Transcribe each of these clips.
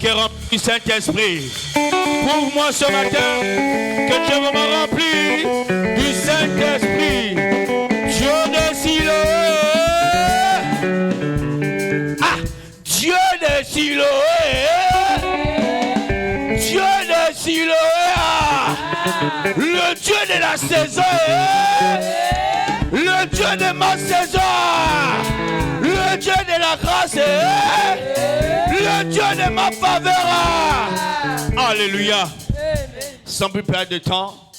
qui est rempli du Saint-Esprit. Prouve-moi ce matin que tu es vraiment rempli du Saint-Esprit. Dieu de Siloé. Ah, Dieu de Siloé. Dieu de Siloé. Ah, le Dieu de la saison. Le Dieu de ma saison. Le Dieu de la grâce. Le Dieu de ma faveur. Alléluia. Sans plus perdre de temps,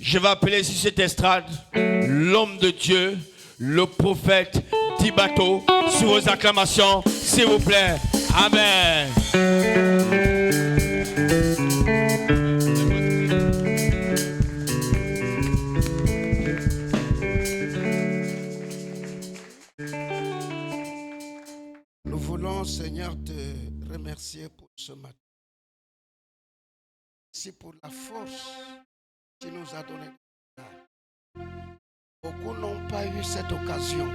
je vais appeler sur cette estrade l'homme de Dieu, le prophète Tibato, sur vos acclamations, s'il vous plaît. Amen. Nous voulons, Seigneur, te remercier pour ce matin. Merci pour la force que tu nous as donnée. Beaucoup n'ont pas eu cette occasion.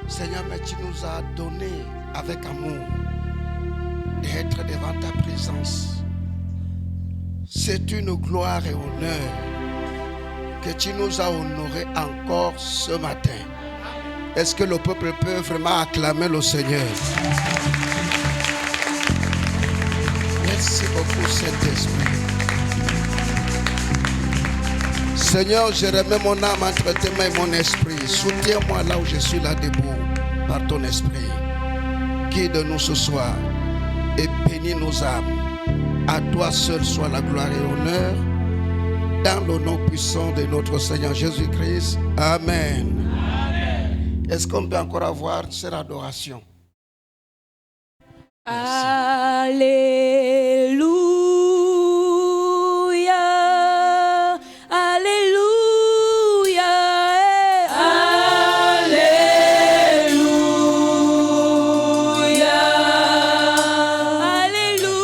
Seigneur, mais tu nous as donné avec amour d'être devant ta présence. C'est une gloire et honneur que tu nous as honorés encore ce matin. Est-ce que le peuple peut vraiment acclamer le Seigneur? Merci beaucoup, Saint-Esprit. Seigneur, je remets mon âme entre tes mains et mon esprit. Soutiens-moi là où je suis là debout par ton esprit. Guide-nous ce soir et bénis nos âmes. À toi seul soit la gloire et l'honneur. Dans le nom puissant de notre Seigneur Jésus-Christ. Amen. Est-ce qu'on peut encore avoir cette adoration? Alléluia, Alléluia, Alléluia, Alléluia,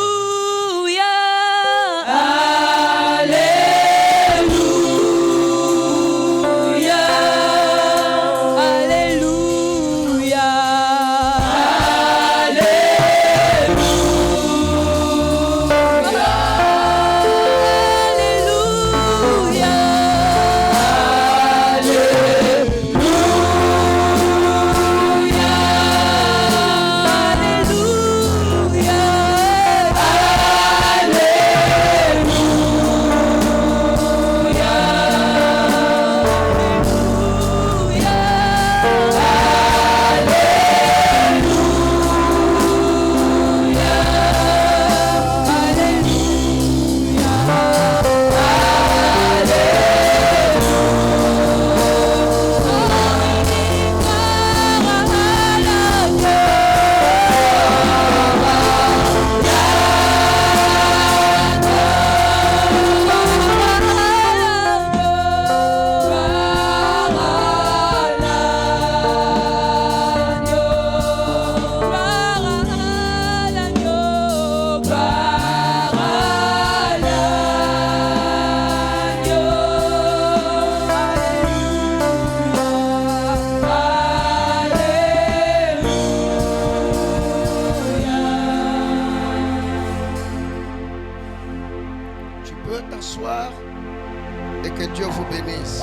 Et que Dieu vous bénisse.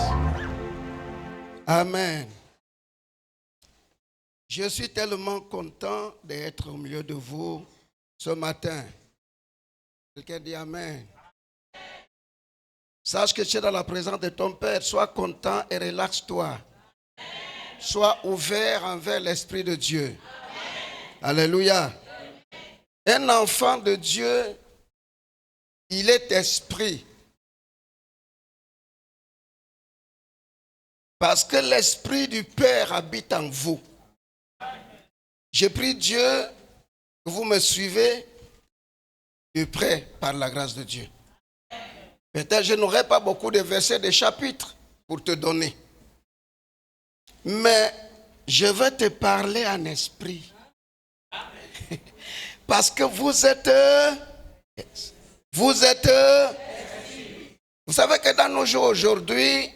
Amen. Je suis tellement content d'être au milieu de vous ce matin. Quelqu'un dit Amen. Sache que tu es dans la présence de ton Père. Sois content et relaxe-toi. Sois ouvert envers l'Esprit de Dieu. Alléluia. Un enfant de Dieu, il est esprit. Parce que l'Esprit du Père habite en vous. Je prie Dieu que vous me suivez de près par la grâce de Dieu. Peut-être je n'aurai pas beaucoup de versets, de chapitres pour te donner. Mais je vais te parler en esprit. Parce que vous êtes... Vous savez que dans nos jours aujourd'hui,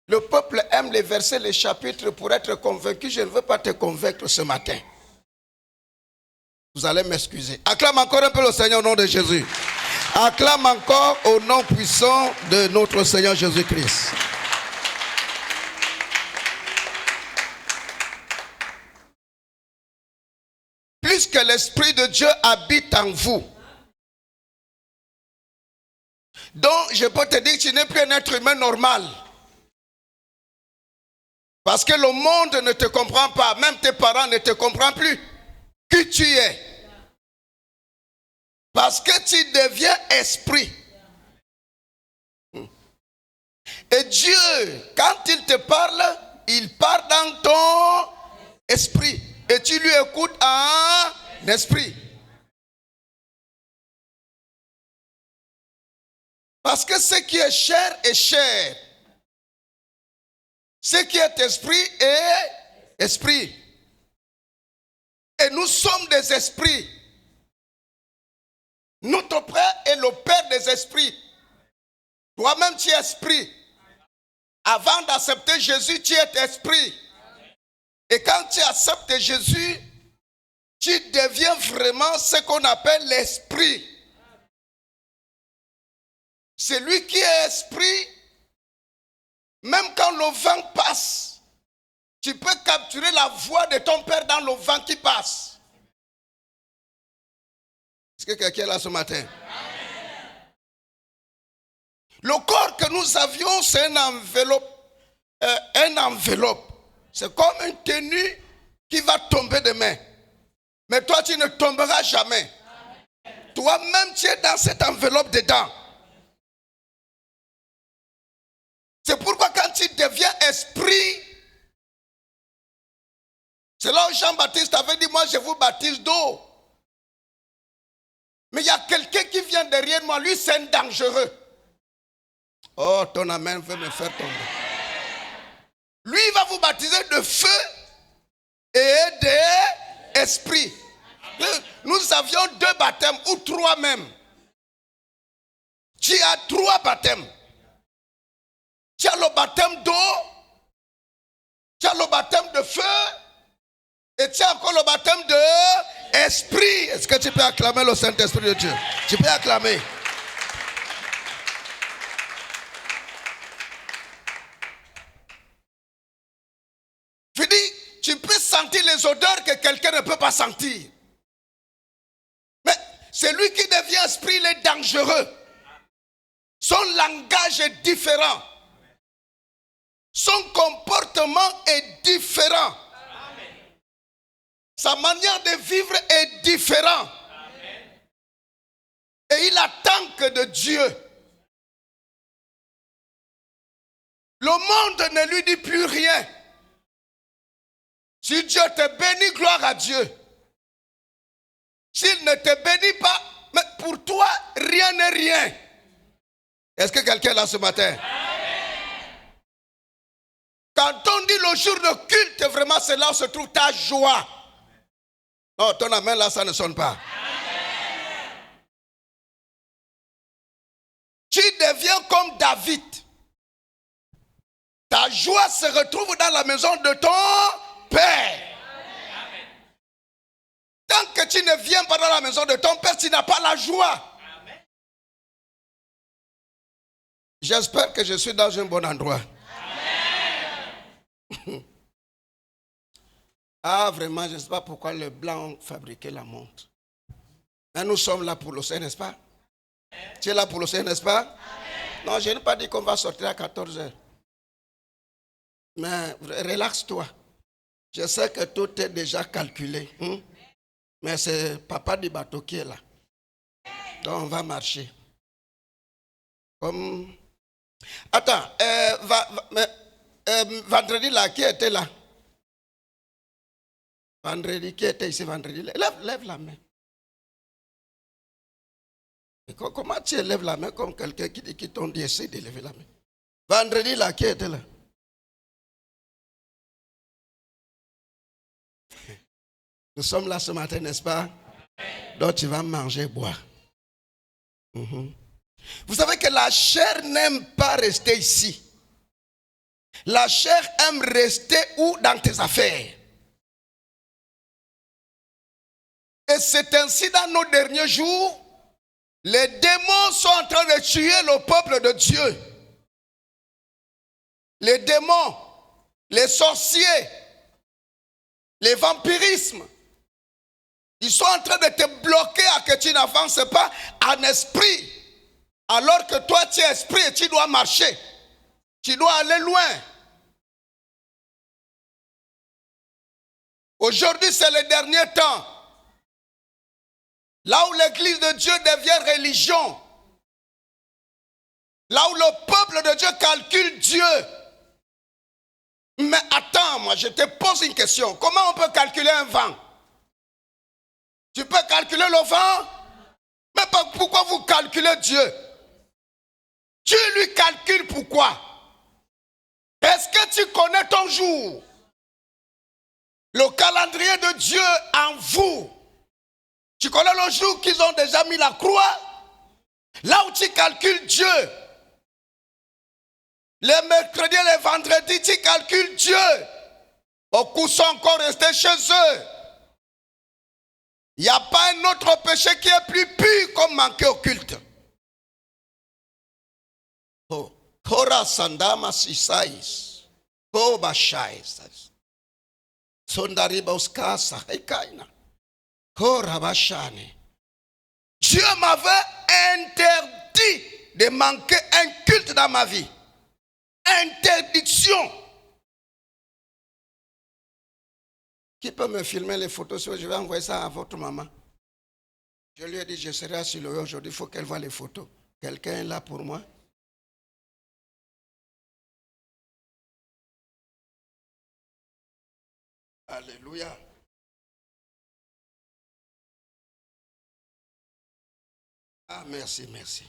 le peuple aime les versets, les chapitres pour être convaincu. Je ne veux pas te convaincre ce matin. Vous allez m'excuser. Acclame encore un peu le Seigneur au nom de Jésus. Acclame encore au nom puissant de notre Seigneur Jésus-Christ. Puisque l'Esprit de Dieu habite en vous, donc je peux te dire que tu n'es plus un être humain normal. Parce que le monde ne te comprend pas, même tes parents ne te comprennent plus. Qui tu es. Parce que tu deviens esprit. Et Dieu, quand il te parle, il parle dans ton esprit. Et tu lui écoutes en esprit. Parce que ce qui est chair est chair. Ce qui est esprit est esprit. Et nous sommes des esprits. Notre Père est le Père des esprits. Toi-même, tu es esprit. Avant d'accepter Jésus, tu es esprit. Et quand tu acceptes Jésus, tu deviens vraiment ce qu'on appelle l'esprit. Celui qui est esprit, même quand le vent passe, tu peux capturer la voix de ton Père dans le vent qui passe. Est-ce que quelqu'un est là ce matin? Amen. Le corps que nous avions, c'est une enveloppe. C'est comme une tenue qui va tomber demain. Mais toi, tu ne tomberas jamais. Toi-même, tu es dans cette enveloppe dedans. C'est pourquoi quand tu deviens esprit, c'est là où Jean-Baptiste avait dit, moi je vous baptise d'eau. Mais il y a quelqu'un qui vient derrière moi, lui c'est un dangereux. Oh, ton amen veut me faire tomber. Lui il va vous baptiser de feu et d'esprit. Nous avions 2 baptêmes ou 3 même. Tu as 3 baptêmes. Tu as le baptême d'eau, tu as le baptême de feu et tu as encore le baptême d'esprit. Est-ce que tu peux acclamer le Saint-Esprit de Dieu? Tu peux acclamer. Je dis, tu peux sentir les odeurs que quelqu'un ne peut pas sentir. Mais celui qui devient esprit, il est dangereux. Son langage est différent. Son comportement est différent. Amen. Sa manière de vivre est différente. Amen. Et il attend que de Dieu. Le monde ne lui dit plus rien. Si Dieu te bénit, gloire à Dieu. S'il ne te bénit pas, mais pour toi, rien n'est rien. Est-ce que quelqu'un est là ce matin? Quand on dit le jour de culte, vraiment c'est là où se trouve ta joie. Non, ton amen là, ça ne sonne pas. Amen. Tu deviens comme David. Ta joie se retrouve dans la maison de ton Père. Amen. Tant que tu ne viens pas dans la maison de ton Père, tu n'as pas la joie. Amen. J'espère que je suis dans un bon endroit. Ah, vraiment, je ne sais pas pourquoi les Blancs ont fabriqué la montre. Mais nous sommes là pour le Seigneur, n'est-ce pas? Tu es là pour le Seigneur, n'est-ce pas? Amen. Non, je n'ai pas dit qu'on va sortir à 14h. Mais relaxe-toi. Je sais que tout est déjà calculé. Mais c'est Papa du bateau qui est là. Donc on va marcher. Comme... Attends, vendredi là, qui était là? Vendredi, qui était ici vendredi? Lève la main. Comment tu lèves la main comme quelqu'un qui t'ont dit essaie de lever la main? Vendredi là, qui était là? Nous sommes là ce matin, n'est-ce pas? Donc tu vas manger et boire. Vous savez que la chair n'aime pas rester ici. La chair aime rester où? Dans tes affaires. Et c'est ainsi dans nos derniers jours, les démons sont en train de tuer le peuple de Dieu. Les démons, les sorciers, les vampirismes, ils sont en train de te bloquer à que tu n'avances pas en esprit. Alors que toi, tu es esprit et tu dois marcher. Tu dois aller loin. Aujourd'hui, c'est le dernier temps. Là où l'église de Dieu devient religion. Là où le peuple de Dieu calcule Dieu. Mais attends, moi, je te pose une question. Comment on peut calculer un vent? Tu peux calculer le vent? Mais pourquoi vous calculez Dieu? Tu lui calcules pourquoi? Est-ce que tu connais ton jour? Le calendrier de Dieu en vous. Tu connais le jour qu'ils ont déjà mis la croix? Là où tu calcules Dieu. Les mercredis et les vendredis, tu calcules Dieu. Beaucoup sont encore restés chez eux. Il n'y a pas un autre péché qui est plus pur comme manquer au culte. Oh, Kora Sandama Sisais. Oh, Bashai. Sondariba Uskasa. Hekaina. Kora Bashane. Dieu m'avait interdit de manquer un culte dans ma vie. Interdiction. Qui peut me filmer les photos? Je vais envoyer ça à votre maman. Je lui ai dit, je serai sur le aujourd'hui, il faut qu'elle voie les photos. Quelqu'un est là pour moi? Alléluia. Ah, merci, merci.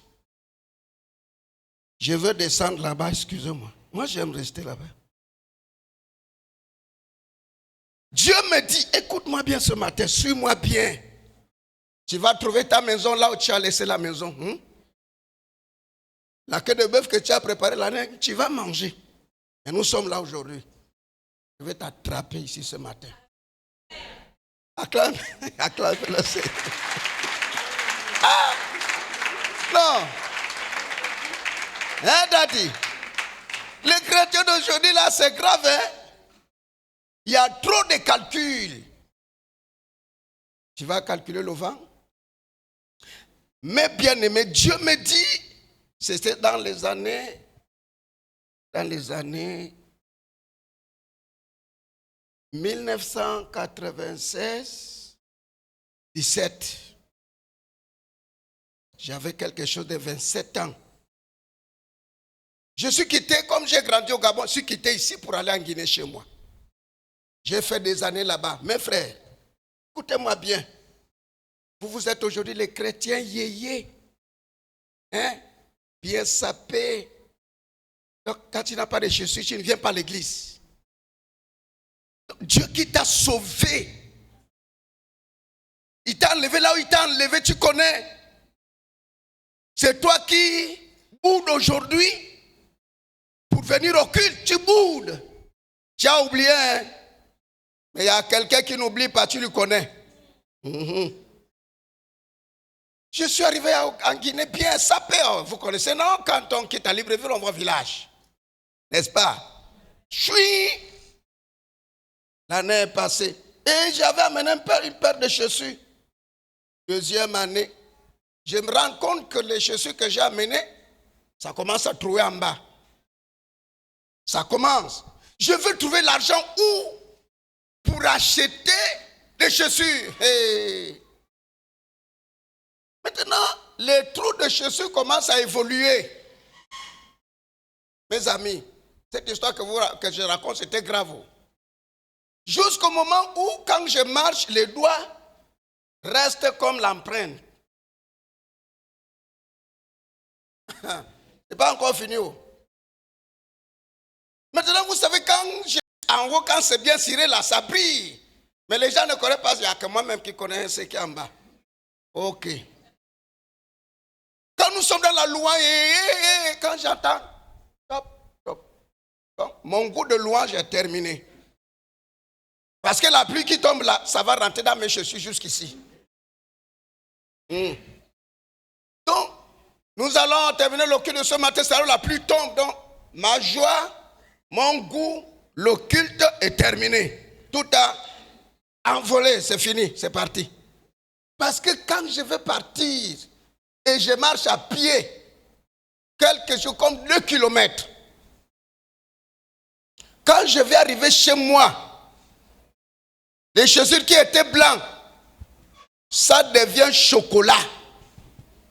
Je veux descendre là-bas, excusez-moi. Moi, j'aime rester là-bas. Dieu me dit, écoute-moi bien ce matin, suis-moi bien. Tu vas trouver ta maison là où tu as laissé la maison. La queue de bœuf que tu as préparée l'année, tu vas manger. Et nous sommes là aujourd'hui. Je vais t'attraper ici ce matin. Acclame, acclame-le. Ah! Non! Hein, Daddy? Les chrétiens d'aujourd'hui, là, c'est grave, hein? Il y a trop de calculs. Tu vas calculer le vent? Mais bien aimé, Dieu me dit, c'était dans les années 1996, 17. J'avais quelque chose de 27 ans. Je suis quitté, comme j'ai grandi au Gabon, je suis quitté ici pour aller en Guinée chez moi. J'ai fait des années là-bas. Mes frères, écoutez-moi bien. Vous êtes aujourd'hui les chrétiens yéyés. Hein? Bien sapés. Donc, quand tu n'as pas de Jésus, tu ne viens pas à l'église. Dieu qui t'a sauvé. Il t'a enlevé là où il t'a enlevé, tu connais. C'est toi qui boudes aujourd'hui pour venir au culte, tu boudes. Tu as oublié, hein? Mais il y a quelqu'un qui n'oublie pas, tu le connais. Je suis arrivé en Guinée bien sapé. Vous connaissez, non? Quand on quitte à Libreville, on voit village. N'est-ce pas? Je suis. L'année passée. Et j'avais amené une paire de chaussures. Deuxième année. Je me rends compte que les chaussures que j'ai amenées, ça commence à trouver en bas. Ça commence. Je veux trouver l'argent où? Pour acheter des chaussures. Hey. Maintenant, les trous de chaussures commencent à évoluer. Mes amis, cette histoire que je raconte, c'était grave. Jusqu'au moment où, quand je marche, les doigts restent comme l'empreinte. C'est pas encore fini. Maintenant, vous savez, en haut, quand c'est bien ciré, là, ça brille. Mais les gens ne connaissent pas, il n'y a que moi-même qui connais ce qui est en bas. Ok. Quand nous sommes dans la louange, quand j'entends, mon goût de louange est terminé. Parce que la pluie qui tombe là, ça va rentrer dans mes chaussures jusqu'ici. Donc, nous allons terminer le culte de ce matin. C'est la pluie tombe. Donc, ma joie, mon goût, le culte est terminé. Tout a envolé, c'est fini, c'est parti. Parce que quand je vais partir et je marche à pied, quelque chose comme 2 kilomètres, quand je vais arriver chez moi, les chaussures qui étaient blanches, ça devient chocolat.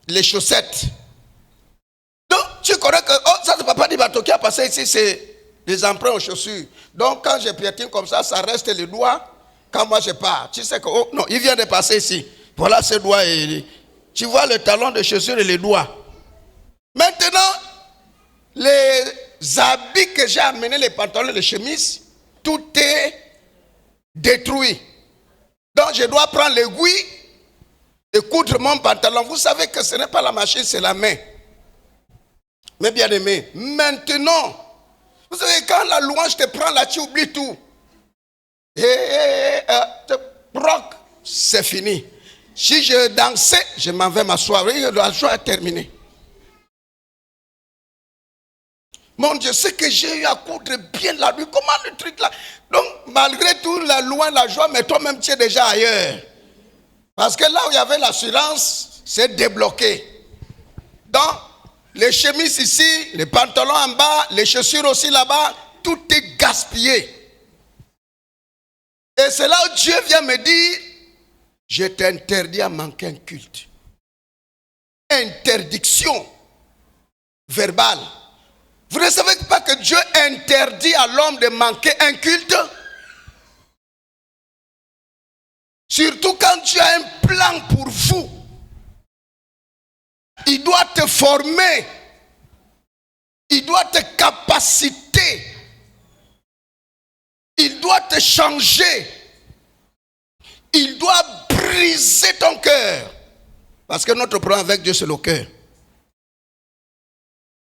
Les chaussettes. Donc, tu connais que, oh, ça c'est papa du bateau qui a passé ici, c'est des emprunts aux chaussures. Donc, quand je piétine comme ça reste les doigts. Quand moi je pars, tu sais que, oh non, il vient de passer ici. Voilà ses doigts. Tu vois le talon de chaussure et les doigts. Maintenant, les habits que j'ai amenés, les pantalons, les chemises, tout est détruit. Donc, je dois prendre l'aiguille et coudre mon pantalon. Vous savez que ce n'est pas la machine, c'est la main. Mais bien aimé, maintenant, vous savez, quand la louange te prend là, tu oublies tout. C'est fini. Si je dansais, je m'en vais m'asseoir. La joie est terminée. Mon Dieu, ce que j'ai eu à coudre bien la nuit, comment le truc là? Donc, malgré tout, la louange, la joie, mais toi-même, tu es déjà ailleurs. Parce que là où il y avait l'assurance, c'est débloqué. Donc, les chemises ici, les pantalons en bas, les chaussures aussi là-bas, tout est gaspillé. Et c'est là où Dieu vient me dire, je t'interdis à manquer un culte. Interdiction verbale. Vous ne savez pas que Dieu interdit à l'homme de manquer un culte? Surtout quand tu as un plan pour vous. Il doit te former. Il doit te capaciter. Il doit te changer. Il doit briser ton cœur. Parce que notre problème avec Dieu, c'est le cœur.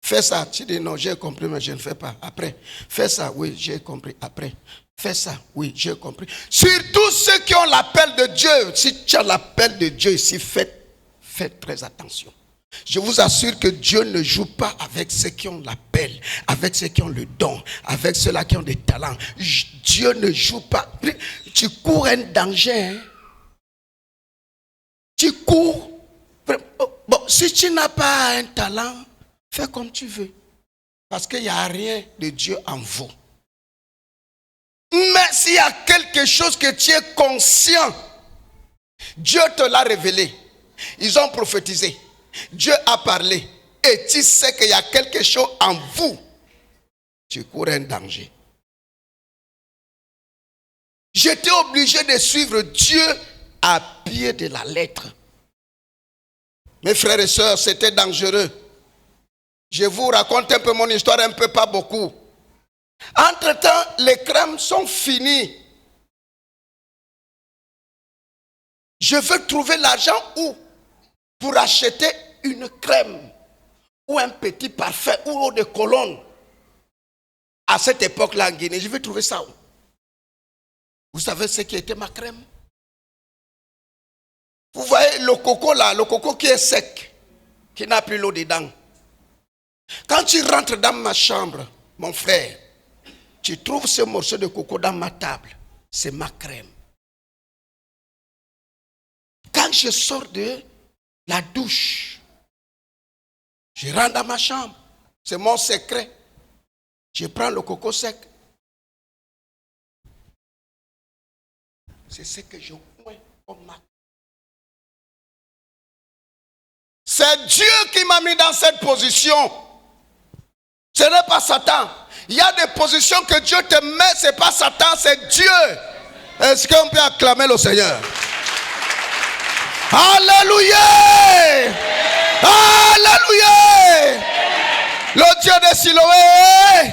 Fais ça. Tu dis non, j'ai compris, mais je ne fais pas. Après, fais ça. Oui, j'ai compris. Après, fais ça. Oui, j'ai compris. Surtout ceux qui ont l'appel de Dieu. Si tu as l'appel de Dieu ici, faites très attention. Je vous assure que Dieu ne joue pas avec ceux qui ont l'appel, avec ceux qui ont le don, avec ceux-là qui ont des talents. Dieu ne joue pas. Tu cours un danger. Hein? Tu cours. Bon, si tu n'as pas un talent, fais comme tu veux. Parce qu'il n'y a rien de Dieu en vous. Mais s'il y a quelque chose que tu es conscient, Dieu te l'a révélé. Ils ont prophétisé. Dieu a parlé. Et tu sais qu'il y a quelque chose en vous. Tu cours un danger. J'étais obligé de suivre Dieu à pied de la lettre. Mes frères et sœurs, c'était dangereux. Je vous raconte un peu mon histoire, un peu, pas beaucoup. Entre-temps, les crèmes sont finies. Je veux trouver l'argent où? Pour acheter une crème ou un petit parfum ou eau de Cologne. À cette époque-là en Guinée, je vais trouver ça où? Vous savez ce qui était ma crème? Vous voyez le coco là, le coco qui est sec, qui n'a plus l'eau dedans. Quand tu rentres dans ma chambre, mon frère, tu trouves ce morceau de coco dans ma table. C'est ma crème. Quand je sors de la douche, je rentre dans ma chambre. C'est mon secret. Je prends le coco sec. C'est ce que je vois comme ma. C'est Dieu qui m'a mis dans cette position. Ce n'est pas Satan. Il y a des positions que Dieu te met, ce n'est pas Satan, c'est Dieu. Est-ce qu'on peut acclamer le Seigneur? Alléluia! Alléluia! Le Dieu de Siloé!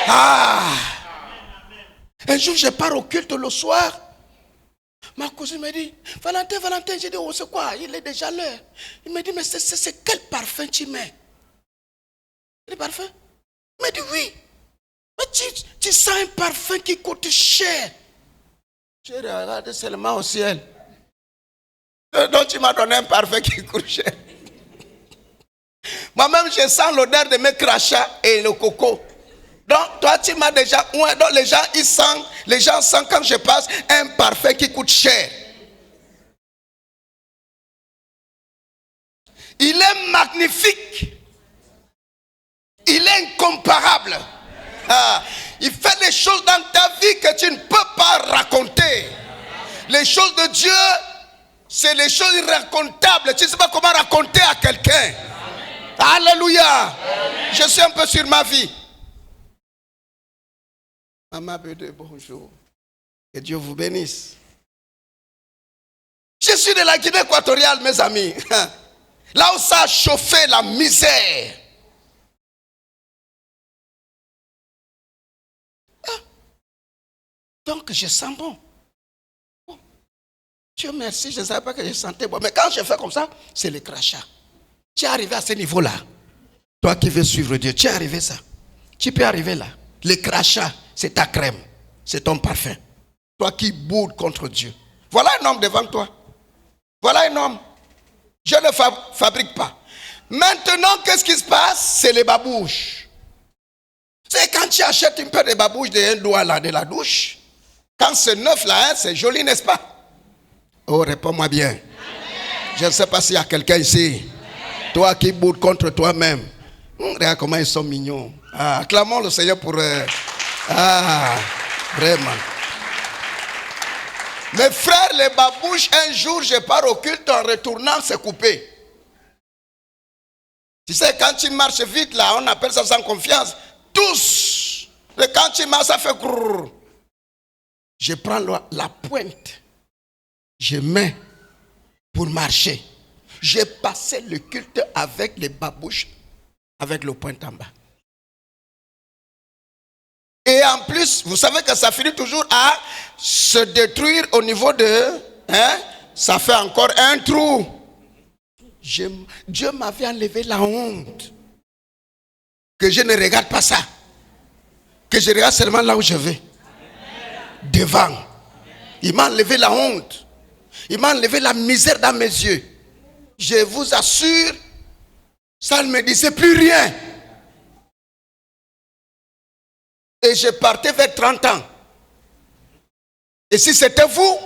Ah! Un jour, je pars au culte le soir. Ma cousine me dit, Valentin, j'ai dit, oh, c'est quoi? Il est déjà l'heure. Il me dit, mais c'est quel parfum tu mets? Le parfum? Il me dit, oui. Mais tu sens un parfum qui coûte cher. J'ai regardé seulement au ciel. Donc tu m'as donné un parfum qui coûte cher. Moi-même, je sens l'odeur de mes crachats et le coco. Donc, toi, tu m'as déjà... Ouais, donc, les gens sentent quand je passe un parfum qui coûte cher. Il est magnifique. Il est incomparable. Ah, il fait des choses dans ta vie que tu ne peux pas raconter. Les choses de Dieu, c'est les choses irracontables. Tu ne sais pas comment raconter à quelqu'un. Alléluia. Amen. Je suis un peu sur ma vie. Maman Bédé, bonjour. Que Dieu vous bénisse. Je suis de la Guinée équatoriale, mes amis. Là où ça a chauffé la misère. Donc je sens bon. Dieu merci, je ne savais pas que je sentais bon. Mais quand je fais comme ça, c'est le crachat. Tu es arrivé à ce niveau-là. Toi qui veux suivre Dieu, tu es arrivé à ça. Tu peux arriver là. Le crachat, c'est ta crème. C'est ton parfum. Toi qui boudes contre Dieu. Voilà un homme devant toi. Voilà un homme. Je ne fabrique pas. Maintenant, qu'est-ce qui se passe? C'est les babouches. C'est quand tu achètes une paire de babouches de un doigt là, de la douche. Quand c'est neuf là, hein, c'est joli, n'est-ce pas? Oh, réponds-moi bien. Amen. Je ne sais pas s'il y a quelqu'un ici. Amen. Toi qui boudes contre toi-même. Regarde comment ils sont mignons. Ah, acclamons le Seigneur pour... vraiment. Mes frères, les babouches, un jour, je pars au culte, en retournant, c'est coupé. Tu sais, quand tu marches vite, là, on appelle ça sans confiance. Tous. Et quand tu marches, ça fait... Grrr. Je prends la pointe. Je mets pour marcher. J'ai passé le culte avec les babouches, avec le pointe en bas. Et en plus, vous savez que ça finit toujours à se détruire au niveau de... ça fait encore un trou. Dieu m'avait enlevé la honte. Que je ne regarde pas ça. Que je regarde seulement là où je vais. Devant. Il m'a enlevé la honte. Il m'a enlevé la misère dans mes yeux. Je vous assure, ça ne me disait plus rien. Et je partais vers 30 ans. Et si c'était vous,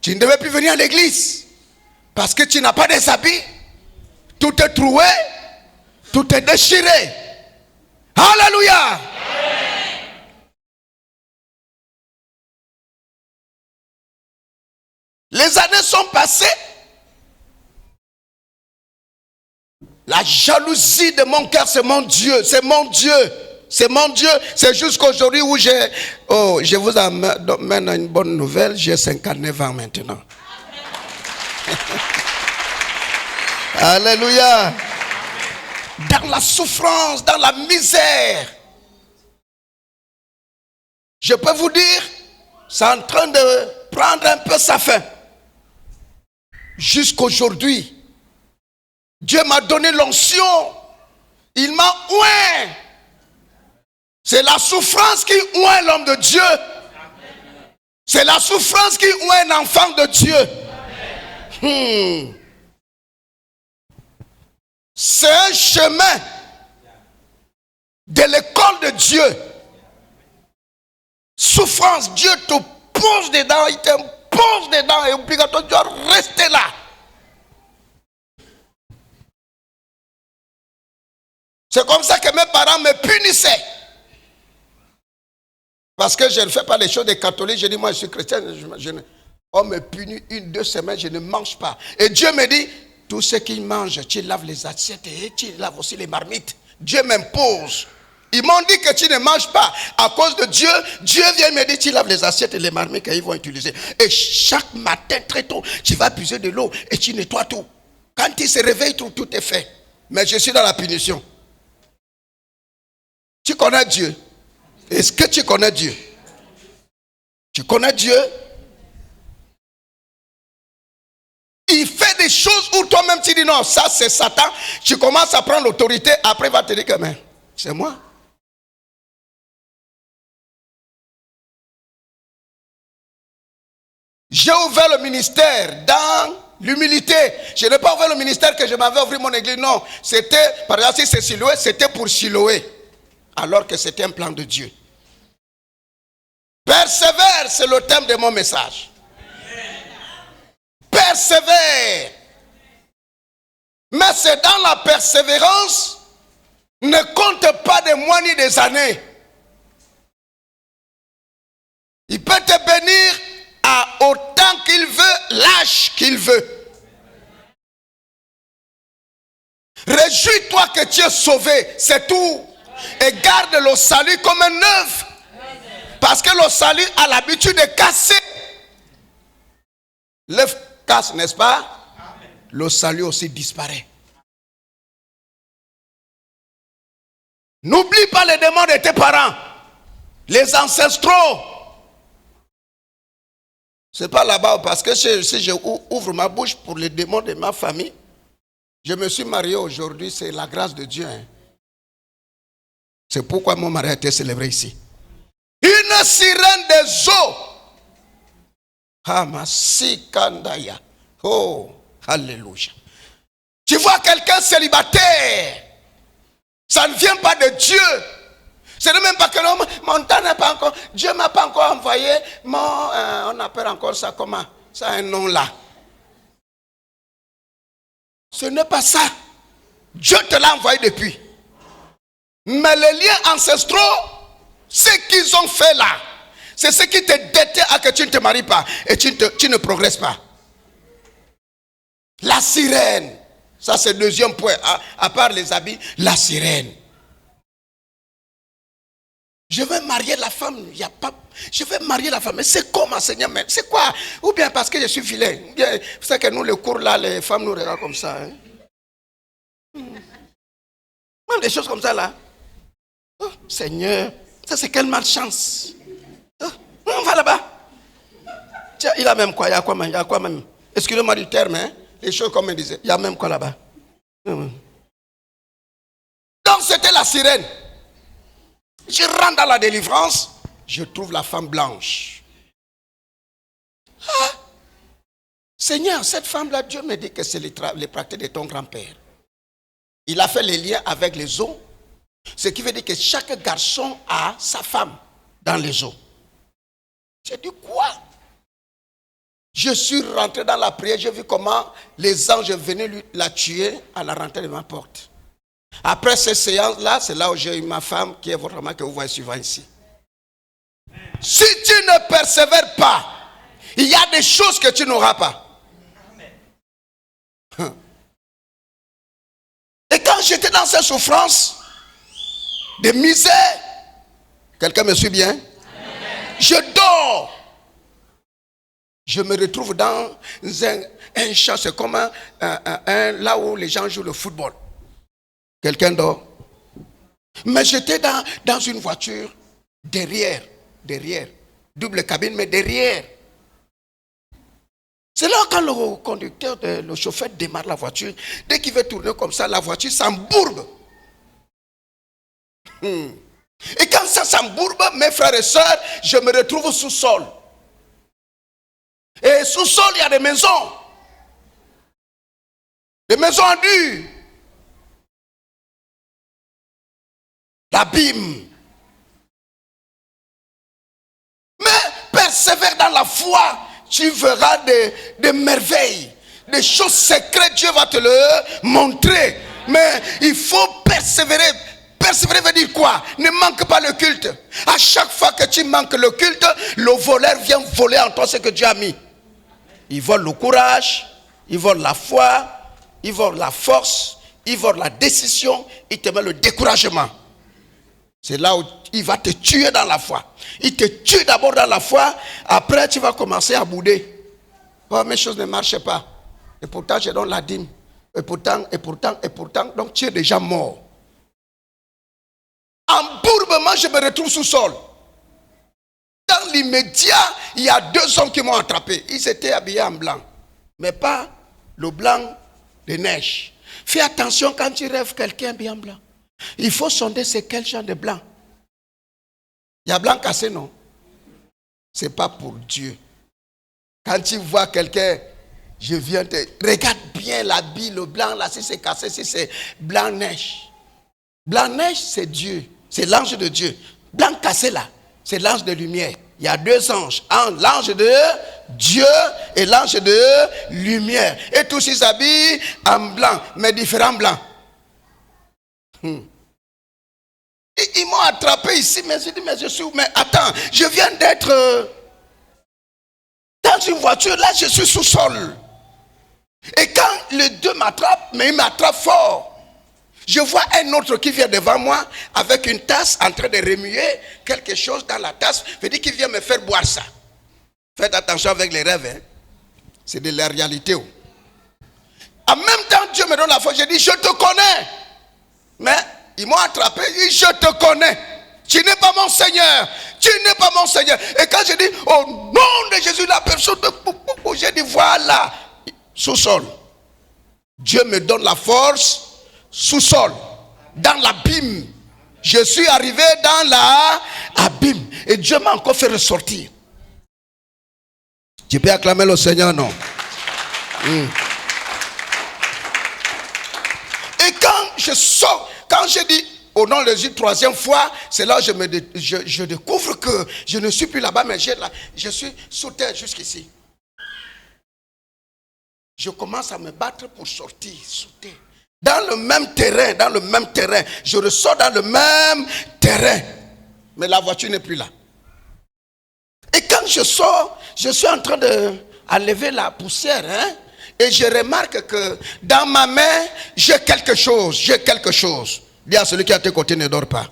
tu ne devais plus venir à l'église. Parce que tu n'as pas des habits. Tout est troué. Tout est déchiré. Alléluia. Les années sont passées. La jalousie de mon cœur, c'est mon Dieu. C'est mon Dieu. C'est mon Dieu. C'est jusqu'aujourd'hui où je vous amène une bonne nouvelle. J'ai 59 ans maintenant. Alléluia. Dans la souffrance, dans la misère. Je peux vous dire, c'est en train de prendre un peu sa fin. Jusqu'aujourd'hui, Dieu m'a donné l'onction. Il m'a oint. C'est la souffrance qui oint l'homme de Dieu. C'est la souffrance qui oint un enfant de Dieu. C'est un chemin de l'école de Dieu. Souffrance, Dieu te pose dedans, il te pose dedans et obligatoire, tu dois rester là. C'est comme ça que mes parents me punissaient. Parce que je ne fais pas les choses des catholiques. Je dis, moi je suis chrétien. On me punit 1-2 semaines, je ne mange pas. Et Dieu me dit, tout ce qu'ils mangent, tu laves les assiettes et tu laves aussi les marmites. Dieu m'impose. Ils m'ont dit que tu ne manges pas. À cause de Dieu, Dieu vient me dire, tu laves les assiettes et les marmites qu'ils vont utiliser. Et chaque matin, très tôt, tu vas puiser de l'eau et tu nettoies tout. Quand il se réveille, tout est fait. Mais je suis dans la punition. Tu connais Dieu? Est-ce que tu connais Dieu? Tu connais Dieu? Il fait des choses où toi-même tu dis non, ça c'est Satan. Tu commences à prendre l'autorité, après il va te dire que mais c'est moi. J'ai ouvert le ministère dans L'humilité. Je n'ai pas ouvert le ministère que je m'avais ouvert mon église. Non. C'était, par exemple, si c'est Siloé, c'était pour Siloé. Alors que c'était un plan de Dieu. Persévère, c'est le thème de mon message. Persévère. Mais c'est dans la persévérance, ne compte pas des mois ni des années. Il peut te bénir à autant qu'il veut, l'âge qu'il veut. Réjouis-toi que tu es sauvé, c'est tout. Et garde le salut comme un œuvre. Parce que le salut a l'habitude de casser. L'œuf casse, n'est-ce pas? Le salut aussi disparaît. N'oublie pas les démons de tes parents, les ancestraux. C'est pas là-bas parce que si je ouvre ma bouche pour les démons de ma famille, je me suis marié aujourd'hui, c'est la grâce de Dieu. Hein. C'est pourquoi mon mari a été célébré ici. Une sirène des eaux. Hamasikandaya. Oh, alléluia. Tu vois quelqu'un célibataire. Ça ne vient pas de Dieu. Ce n'est même pas que mon temps n'est pas encore. Dieu ne m'a pas encore envoyé. On appelle encore ça comment? Ça a un nom là. Ce n'est pas ça. Dieu te l'a envoyé depuis. Mais les liens ancestraux, ce qu'ils ont fait là, c'est ce qui te détient à que tu ne te maries pas et tu ne progresses pas. La sirène. Ça, c'est le deuxième point. À part les habits, la sirène. Je vais marier la femme. Il y a pas. Je vais marier la femme. Mais c'est comment, Seigneur? Mais c'est quoi? Ou bien parce que je suis vilain. Vous savez que nous, le cours là, les femmes nous regardent comme ça. Hein? Même des choses comme ça là. Oh, Seigneur, ça c'est quelle malchance. Oh, on va là-bas. Tiens, il a même quoi? Il y a quoi même? Il y a quoi même? Excusez-moi du terme, hein? Les choses comme on disait. Il y a même quoi là-bas? Donc c'était la sirène. Je rentre dans la délivrance, je trouve la femme blanche. Ah, Seigneur, cette femme-là, Dieu me dit que c'est les pratiques de ton grand-père. Il a fait les liens avec les eaux, ce qui veut dire que chaque garçon a sa femme dans les eaux. J'ai dit quoi? Je suis rentré dans la prière, j'ai vu comment les anges venaient la tuer à la rentrée de ma porte. Après ces séances-là, c'est là où j'ai eu ma femme, qui est votre maman que vous voyez suivant ici. Si tu ne persévères pas, il y a des choses que tu n'auras pas. Et quand j'étais dans ces souffrances, de misère, quelqu'un me suit bien? Je dors. Je me retrouve dans un champ, c'est comme là où les gens jouent le football. Quelqu'un dort. Mais j'étais dans une voiture derrière, double cabine, mais derrière. C'est là quand le conducteur, le chauffeur démarre la voiture, dès qu'il veut tourner comme ça, la voiture s'embourbe. Et quand ça s'embourbe, mes frères et sœurs, je me retrouve sous sol. Et sous sol, il y a des maisons. Des maisons en dur. L'abîme. Mais persévère dans la foi, tu verras des merveilles, des choses secrètes, Dieu va te le montrer. Mais il faut persévérer. Persévérer veut dire quoi? Ne manque pas le culte. À chaque fois que tu manques le culte, le voleur vient voler en toi ce que Dieu a mis. Il vole le courage, il vole la foi, il vole la force, il vole la décision, il te met le découragement. C'est là où il va te tuer dans la foi. Il te tue d'abord dans la foi, après tu vas commencer à bouder. Oh, mes choses ne marchent pas. Et pourtant, je donne la dîme. Et pourtant, donc tu es déjà mort. Embourbement, je me retrouve sous sol. Dans l'immédiat, il y a 2 hommes qui m'ont attrapé. Ils étaient habillés en blanc. Mais pas le blanc de neige. Fais attention quand tu rêves quelqu'un bien blanc. Il faut sonder c'est quel genre de blanc. Il y a blanc cassé, non? Ce n'est pas pour Dieu. Quand tu vois quelqu'un Je viens de... Regarde bien l'habit, le blanc, là, si c'est cassé, si c'est blanc-neige. Blanc-neige, c'est Dieu. C'est l'ange de Dieu. Blanc cassé, là, c'est l'ange de lumière. Il y a deux anges. L'ange de Dieu et l'ange de lumière. Et tous ils s'habillent en blanc, mais différents blancs. Ils m'ont attrapé ici, mais j'ai dit, mais je suis où? Mais attends, je viens d'être dans une voiture, là je suis sous sol. Et quand les deux m'attrapent, mais ils m'attrapent fort. Je vois un autre qui vient devant moi avec une tasse en train de remuer quelque chose dans la tasse. Je dis qu'il vient me faire boire ça. Faites attention avec les rêves. Hein. C'est de la réalité. En même temps, Dieu me donne la foi. Je dis, je te connais. Mais ils m'ont attrapé. Ils disent, je te connais. Tu n'es pas mon Seigneur. Tu n'es pas mon Seigneur. Et quand je dis, au nom de Jésus, la personne de... J'ai dit, voilà. Sous-sol. Dieu me donne la force. Sous-sol, dans l'abîme. Je suis arrivé dans l'abîme. Et Dieu m'a encore fait ressortir. Tu peux acclamer le Seigneur, non? Et quand je sors, quand je dis au nom de Jésus, troisième fois, c'est là que je découvre que je ne suis plus là-bas, mais je suis sous terre jusqu'ici. Je commence à me battre pour sortir sous terre. Dans le même terrain, je ressors dans le même terrain. Mais la voiture n'est plus là. Et quand je sors, je suis en train d'enlever la poussière. Hein, et je remarque que dans ma main, j'ai quelque chose. Dis à celui qui est à tes côtés, ne dors pas.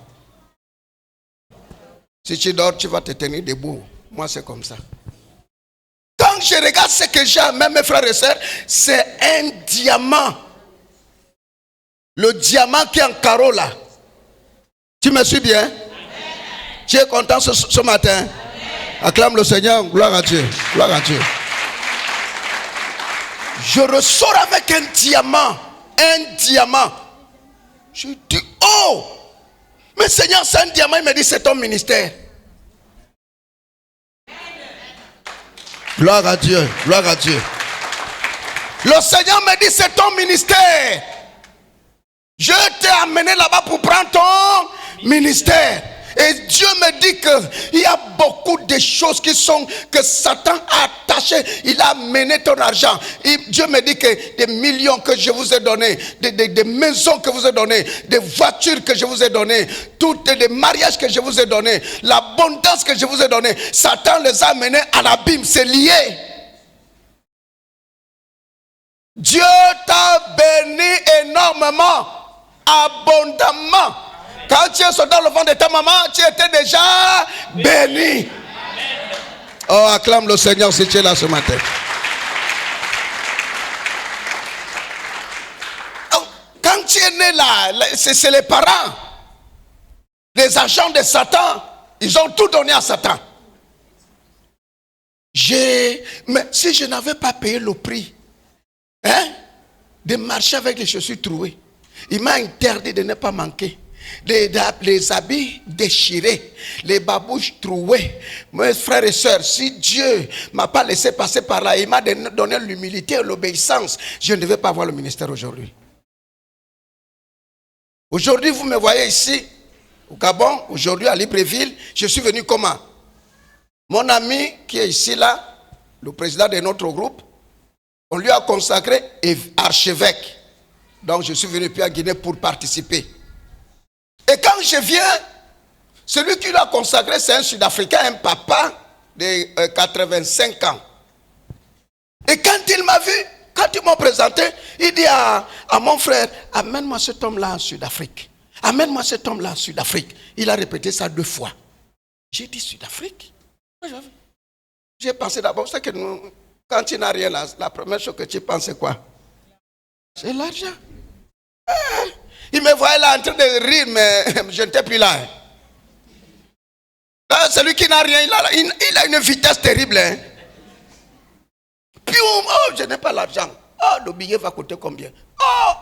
Si tu dors, tu vas te tenir debout. Moi, c'est comme ça. Quand je regarde ce que j'ai, même mes frères et sœurs, c'est un diamant. Le diamant qui est en carreau là. Tu me suis bien? Amen. Tu es content ce matin? Amen. Acclame le Seigneur. Gloire à Dieu. Gloire à Dieu. Je ressors avec un diamant. Je dis, oh! Mais Seigneur, c'est un diamant. Il me dit, c'est ton ministère. Gloire à Dieu. Gloire à Dieu. Le Seigneur me dit, c'est ton ministère. Je t'ai amené là-bas pour prendre ton ministère. Et Dieu me dit qu'il y a beaucoup de choses que Satan a attachées. Il a amené ton argent. Et Dieu me dit que des millions que je vous ai donnés, des maisons que je vous ai données, des voitures que je vous ai données, toutes les mariages que je vous ai donnés, l'abondance que je vous ai donnée, Satan les a amenés à l'abîme. C'est lié. Dieu t'a béni énormément. Abondamment. Quand tu es sorti dans le ventre de ta maman, tu étais déjà béni. Oh, acclame le Seigneur si tu es là ce matin. Quand tu es né là, c'est les parents. Les agents de Satan, ils ont tout donné à Satan. Mais si je n'avais pas payé le prix, de marcher avec les chaussures trouées, il m'a interdit de ne pas manquer. Les habits déchirés, les babouches trouées. Mes frères et sœurs, si Dieu ne m'a pas laissé passer par là, il m'a donné l'humilité et l'obéissance, je ne devais pas avoir le ministère aujourd'hui. Aujourd'hui, vous me voyez ici, au Gabon, aujourd'hui à Libreville, je suis venu comment? Mon ami qui est ici là, le président de notre groupe, on lui a consacré archevêque. Donc je suis venu puis à Guinée pour participer. Et quand je viens, celui qui l'a consacré, c'est un Sud-Africain, un papa de 85 ans. Et quand il m'a vu, quand ils m'ont présenté, il dit à mon frère, amène-moi cet homme-là en Sud-Afrique. Amène-moi cet homme-là en Sud-Afrique. Il a répété ça 2 fois. J'ai dit Sud-Afrique. J'ai pensé d'abord, c'est que quand tu n'as rien là, la première chose que tu penses, c'est quoi? C'est l'argent. Il me voyait là en train de rire, mais je n'étais plus là. Là, celui qui n'a rien, il a une vitesse terrible. Hein. Puis, oh, je n'ai pas l'argent. Oh, le billet va coûter combien? Oh,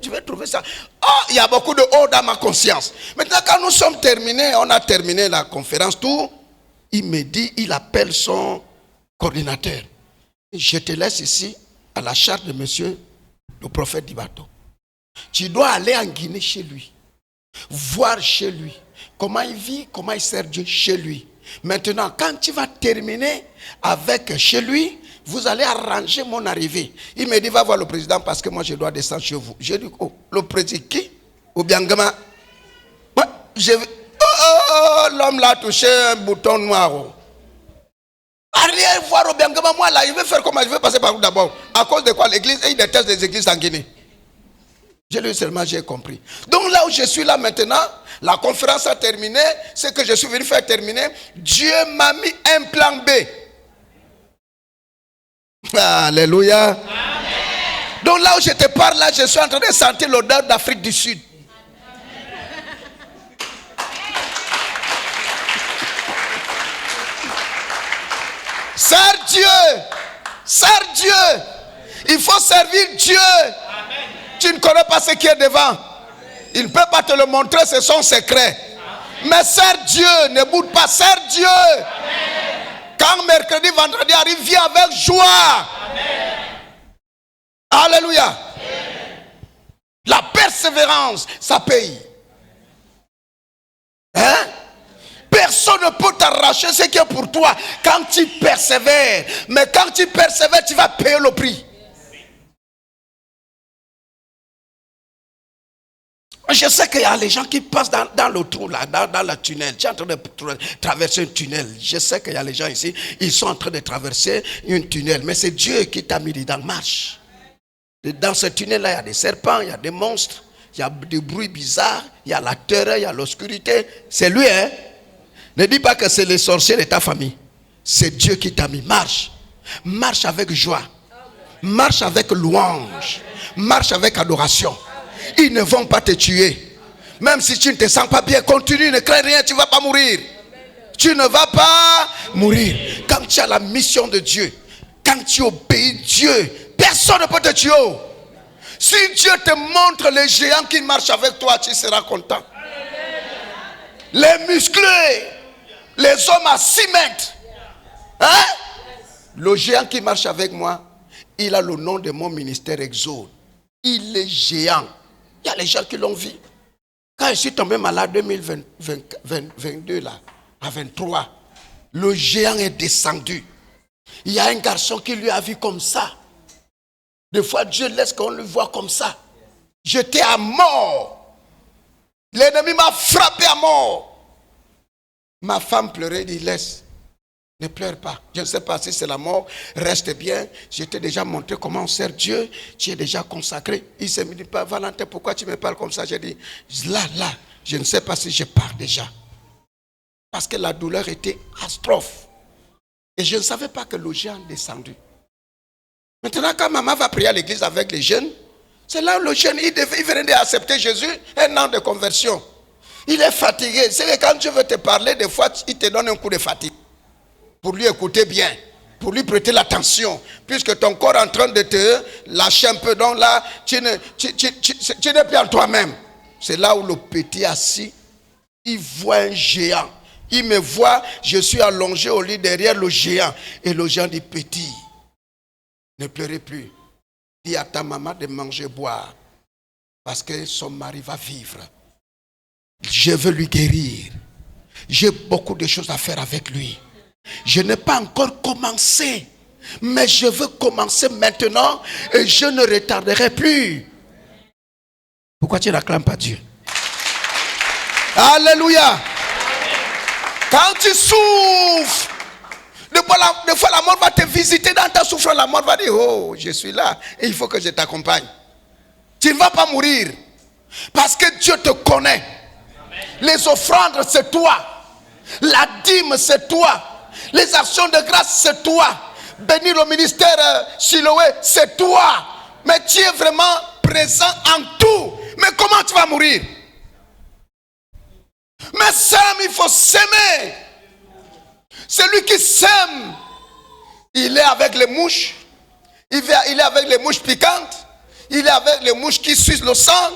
je vais trouver ça. Oh, il y a beaucoup de haut dans ma conscience. Maintenant, quand nous sommes terminés, on a terminé la conférence, tout, il me dit, il appelle son coordinateur. Je te laisse ici. à la charte de monsieur le prophète Dibato. Tu dois aller en Guinée chez lui, voir chez lui comment il vit, comment il sert Dieu chez lui. Maintenant, quand tu vas terminer avec chez lui, vous allez arranger mon arrivée. Il me dit, va voir le président parce que moi je dois descendre chez vous. J'ai dit, oh, le président qui? Obiangama. L'homme là a touché un bouton noir. Allez voir Obiangama, moi là, il veut faire comment? Je veux passer par où d'abord? À cause de quoi? L'église, il déteste les églises en Guinée. J'ai lu seulement, j'ai compris. Donc là où je suis là maintenant, la conférence a terminé, ce que je suis venu faire terminer, Dieu m'a mis un plan B. Alléluia. Amen. Donc là où je te parle, là, je suis en train de sentir l'odeur d'Afrique du Sud. Sers Dieu. Il faut servir Dieu. Amen. Tu ne connais pas ce qui est devant. Amen. Il ne peut pas te le montrer, c'est son secret. Amen. Mais sers Dieu, ne boude pas, sers Dieu. Amen. Quand mercredi, vendredi arrive, viens avec joie. Amen. Alléluia. Amen. La persévérance, ça paye. Hein? Personne ne peut t'arracher ce qui est pour toi quand tu persévères. Mais quand tu persévères, tu vas payer le prix. Je sais qu'il y a les gens qui passent dans le trou, là, dans le tunnel. Tu es en train de traverser un tunnel. Je sais qu'il y a les gens ici, ils sont en train de traverser un tunnel. Mais c'est Dieu qui t'a mis dans la marche. Et dans ce tunnel-là, il y a des serpents, il y a des monstres, il y a des bruits bizarres, il y a la terreur, il y a l'obscurité. C'est lui, hein? Ne dis pas que c'est les sorciers de ta famille. C'est Dieu qui t'a mis. Marche. Marche avec joie. Marche avec louange. Marche avec adoration. Ils ne vont pas te tuer. Même si tu ne te sens pas bien, continue, ne crains rien, tu ne vas pas mourir. Tu ne vas pas mourir. Quand tu as la mission de Dieu, quand tu obéis Dieu, personne ne peut te tuer. Si Dieu te montre les géants qui marchent avec toi, tu seras content. Les musclés, les hommes à 6 mètres. Hein? Le géant qui marche avec moi, il a le nom de mon ministère Exode. Il est géant. Il y a les gens qui l'ont vu. Quand je suis tombé malade 2022 là, à 23, le géant est descendu. Il y a un garçon qui lui a vu comme ça. Des fois, Dieu laisse qu'on le voit comme ça. J'étais à mort. L'ennemi m'a frappé à mort. Ma femme pleurait, dit laisse. Ne pleure pas. Je ne sais pas si c'est la mort. Reste bien. Je t'ai déjà montré comment on sert Dieu. Tu es déjà consacré. Il s'est dit, pas Valentin, pourquoi tu me parles comme ça? J'ai dit, là, je ne sais pas si je pars déjà. Parce que la douleur était astrophe. Et je ne savais pas que le géant est descendu. Maintenant, quand maman va prier à l'église avec les jeunes, c'est là où le jeune, il venait d'accepter Jésus, 1 an de conversion. Il est fatigué. C'est que quand Dieu veut te parler, des fois, il te donne un coup de fatigue. Pour lui écouter bien, pour lui prêter l'attention, puisque ton corps est en train de te lâcher un peu, donc là, tu n'es plus en toi-même. C'est là où le petit assis, il voit un géant. Il me voit, je suis allongé au lit derrière le géant. Et le géant dit, petit, ne pleurez plus. Dis à ta maman de manger, boire, parce que son mari va vivre. Je veux lui guérir. J'ai beaucoup de choses à faire avec lui. Je n'ai pas encore commencé, mais je veux commencer maintenant et je ne retarderai plus. Pourquoi tu n'acclames pas Dieu? Alléluia. Quand tu souffres, des fois la mort va te visiter dans ta souffrance. La mort va dire, oh, je suis là et il faut que je t'accompagne. Tu ne vas pas mourir parce que Dieu te connaît. Les offrandes, c'est toi. La dîme, c'est toi. Les actions de grâce, c'est toi. Bénir le ministère Siloé, c'est toi. Mais tu es vraiment présent en tout. Mais comment tu vas mourir? Mais sème, il faut s'aimer. Celui qui sème, il est avec les mouches. Il est avec les mouches piquantes. Il est avec les mouches qui sucent le sang.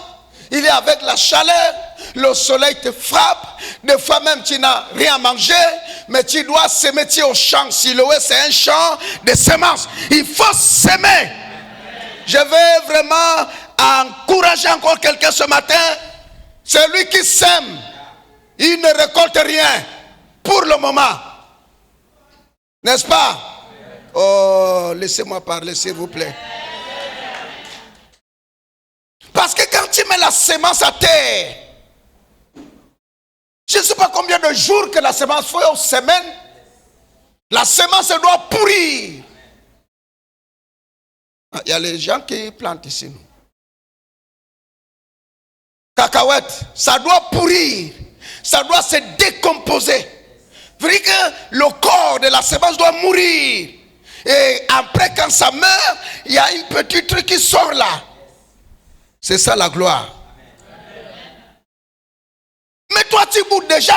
Il est avec la chaleur. Le soleil te frappe. Des fois même tu n'as rien à manger. Mais tu dois s'aimer. Tu es au champ. Siloé, c'est un champ de semences. Il faut s'aimer. je vais vraiment encourager encore quelqu'un ce matin. Celui qui sème, il ne récolte rien pour le moment. N'est-ce pas? Oh, laissez-moi parler, s'il vous plaît. Parce que quand tu mets la sémence à terre, je ne sais pas combien de jours que la sémence fait aux semaines, la sémence doit pourrir. Il y a les gens qui plantent ici. Cacahuètes, ça doit pourrir, ça doit se décomposer. Vous voyez que le corps de la sémence doit mourir. Et après, quand ça meurt, il y a une petite truc qui sort là. C'est ça la gloire. Mais toi, tu mourres déjà.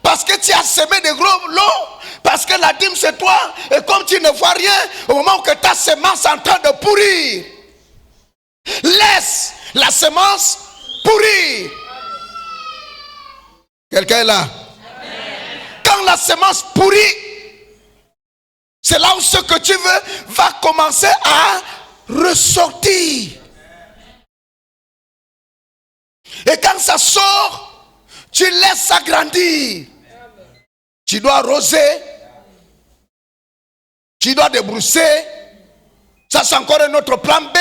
Parce que tu as semé des gros lots. Parce que la dîme, c'est toi. Et comme tu ne vois rien, au moment où ta semence est en train de pourrir, laisse la semence pourrir. Quelqu'un est là? Quand la semence pourrit, c'est là où ce que tu veux va commencer à ressortir. Et quand ça sort, tu laisses ça grandir. Tu dois arroser. Tu dois débrousser. Ça, c'est encore un autre plan B.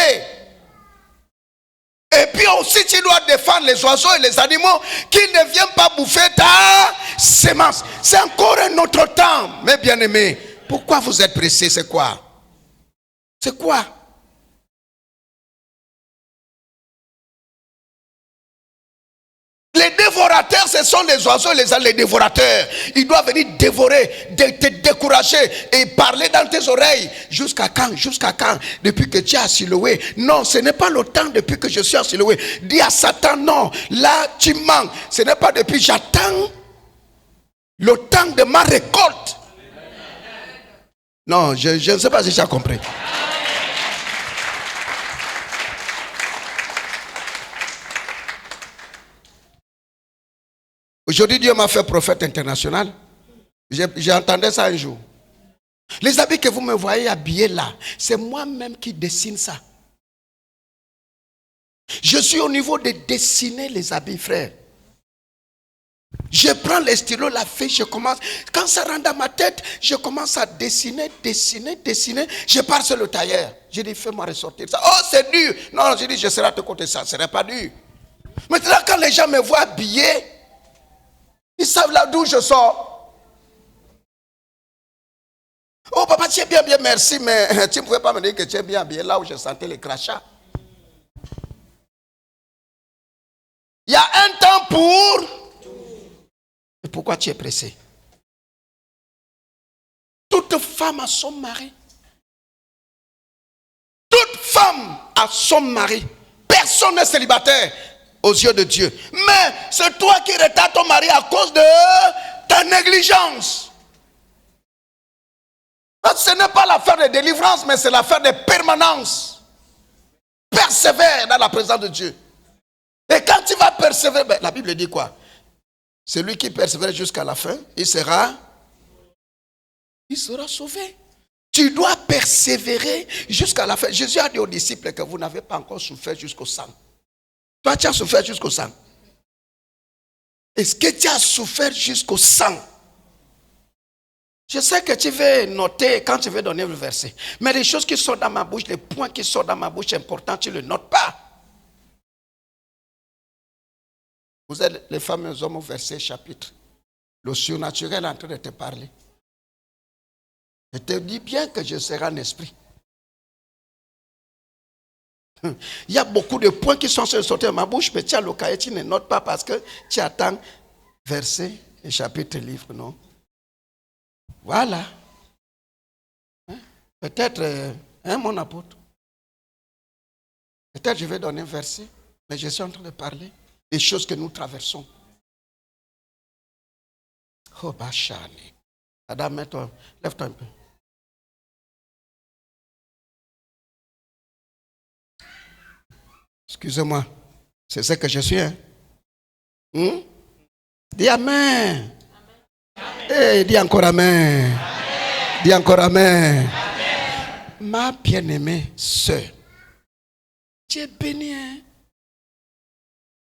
Et puis aussi, tu dois défendre les oiseaux et les animaux qui ne viennent pas bouffer ta semence. C'est encore un autre temps. Mes bien-aimés, pourquoi vous êtes pressés? C'est quoi? C'est quoi? Les dévorateurs, ce sont les oiseaux, les dévorateurs. Ils doivent venir dévorer, te décourager et parler dans tes oreilles. Jusqu'à quand? Jusqu'à quand? Depuis que tu es à Siloé. Non, ce n'est pas le temps depuis que je suis à Siloé. Dis à Satan, non, là tu manques. Ce n'est pas depuis, j'attends le temps de ma récolte. Non, je ne sais pas si tu as compris. Aujourd'hui, Dieu m'a fait prophète international. J'ai entendu ça un jour. Les habits que vous me voyez habillés là, c'est moi-même qui dessine ça. Je suis au niveau de dessiner les habits, frère. Je prends les stylos, la feuille, je commence. Quand ça rentre dans ma tête, je commence à dessiner. Je pars sur le tailleur. Je dis, fais-moi ressortir ça. Oh, c'est dur. Non, je dis, je serai à te côté ça. Ce serait pas dur. Maintenant, quand les gens me voient habillé, ils savent là d'où je sors. Oh papa, tu es bien, merci, mais tu ne pouvais pas me dire que tu es bien habillé là où je sentais les crachats. Il y a un temps pour... Et pourquoi tu es pressé? Toute femme a son mari. Toute femme a son mari. Personne n'est célibataire aux yeux de Dieu. Mais c'est toi qui retardes ton mari à cause de ta négligence. Ce n'est pas l'affaire de délivrance, mais c'est l'affaire de permanence. Persévère dans la présence de Dieu. Et quand tu vas persévérer, la Bible dit quoi? Celui qui persévère jusqu'à la fin, il sera sauvé. Tu dois persévérer jusqu'à la fin. Jésus a dit aux disciples que vous n'avez pas encore souffert jusqu'au sang. Toi, tu as souffert jusqu'au sang. Est-ce que tu as souffert jusqu'au sang? Je sais que tu veux noter quand tu veux donner le verset. Mais les choses qui sortent dans ma bouche, les points qui sortent dans ma bouche importants, tu ne le notes pas. Vous êtes les fameux hommes au verset chapitre. Le surnaturel est en train de te parler. Je te dis bien que je serai en esprit. Il y a beaucoup de points qui sont sortis de ma bouche, mais tu as le cahier, tu ne notes pas parce que tu attends verset et chapitre livre, non? Voilà. Peut-être, mon apôtre. Peut-être je vais donner un verset, mais je suis en train de parler des choses que nous traversons. Oh, Bachani. Adam, lève-toi un peu. Excusez-moi, c'est ce que je suis. Hein? Dis amen. Hey, dis encore amen. Dis encore amen. Ma bien-aimée sœur, Tu es béni, hein?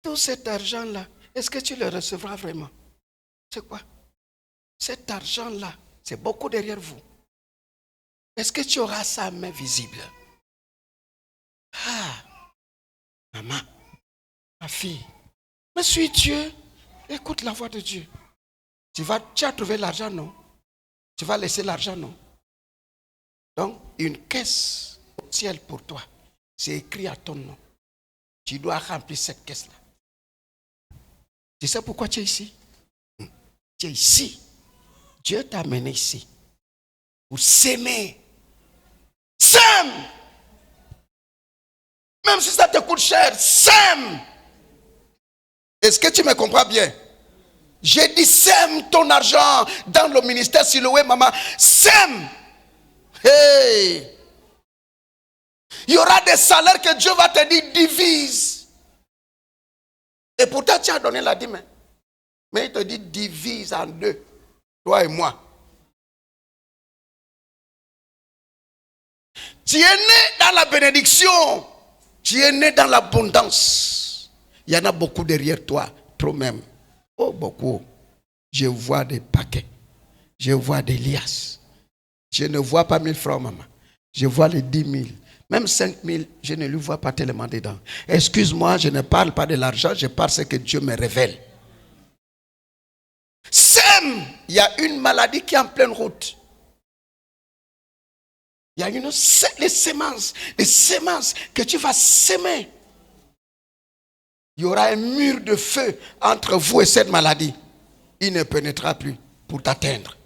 Tout cet argent-là, est-ce que tu le recevras vraiment? C'est quoi? Cet argent-là, c'est beaucoup derrière vous. Est-ce que tu auras ça à main visible? Ah, maman, ma fille, mais suis Dieu, écoute la voix de Dieu. Tu as trouvé l'argent, non? Tu vas laisser l'argent, non? Donc, une caisse au ciel pour toi, c'est écrit à ton nom. Tu dois remplir cette caisse-là. Tu sais pourquoi tu es ici? Tu es ici. Dieu t'a amené ici pour s'aimer. Sème! Même si ça te coûte cher, sème! Est-ce que tu me comprends bien? J'ai dit sème ton argent dans le ministère Siloé, maman. Sème! Hey! Il y aura des salaires que Dieu va te dire divise. Et pourtant tu as donné la dîme. Mais il te dit divise en deux. Toi et moi. Tu es né dans la bénédiction. Tu es né dans l'abondance. Il y en a beaucoup derrière toi. Trop même. Oh, beaucoup. Je vois des paquets. Je vois des liasses. Je ne vois pas 1000 francs, maman. Je vois les 10 000. Même 5 000, je ne lui vois pas tellement dedans. Excuse-moi, je ne parle pas de l'argent. Je parle de ce que Dieu me révèle. Sème, il y a une maladie qui est en pleine route. Il y a les semences que tu vas s'aimer. Il y aura un mur de feu entre vous et cette maladie. Il ne pénétrera plus pour t'atteindre.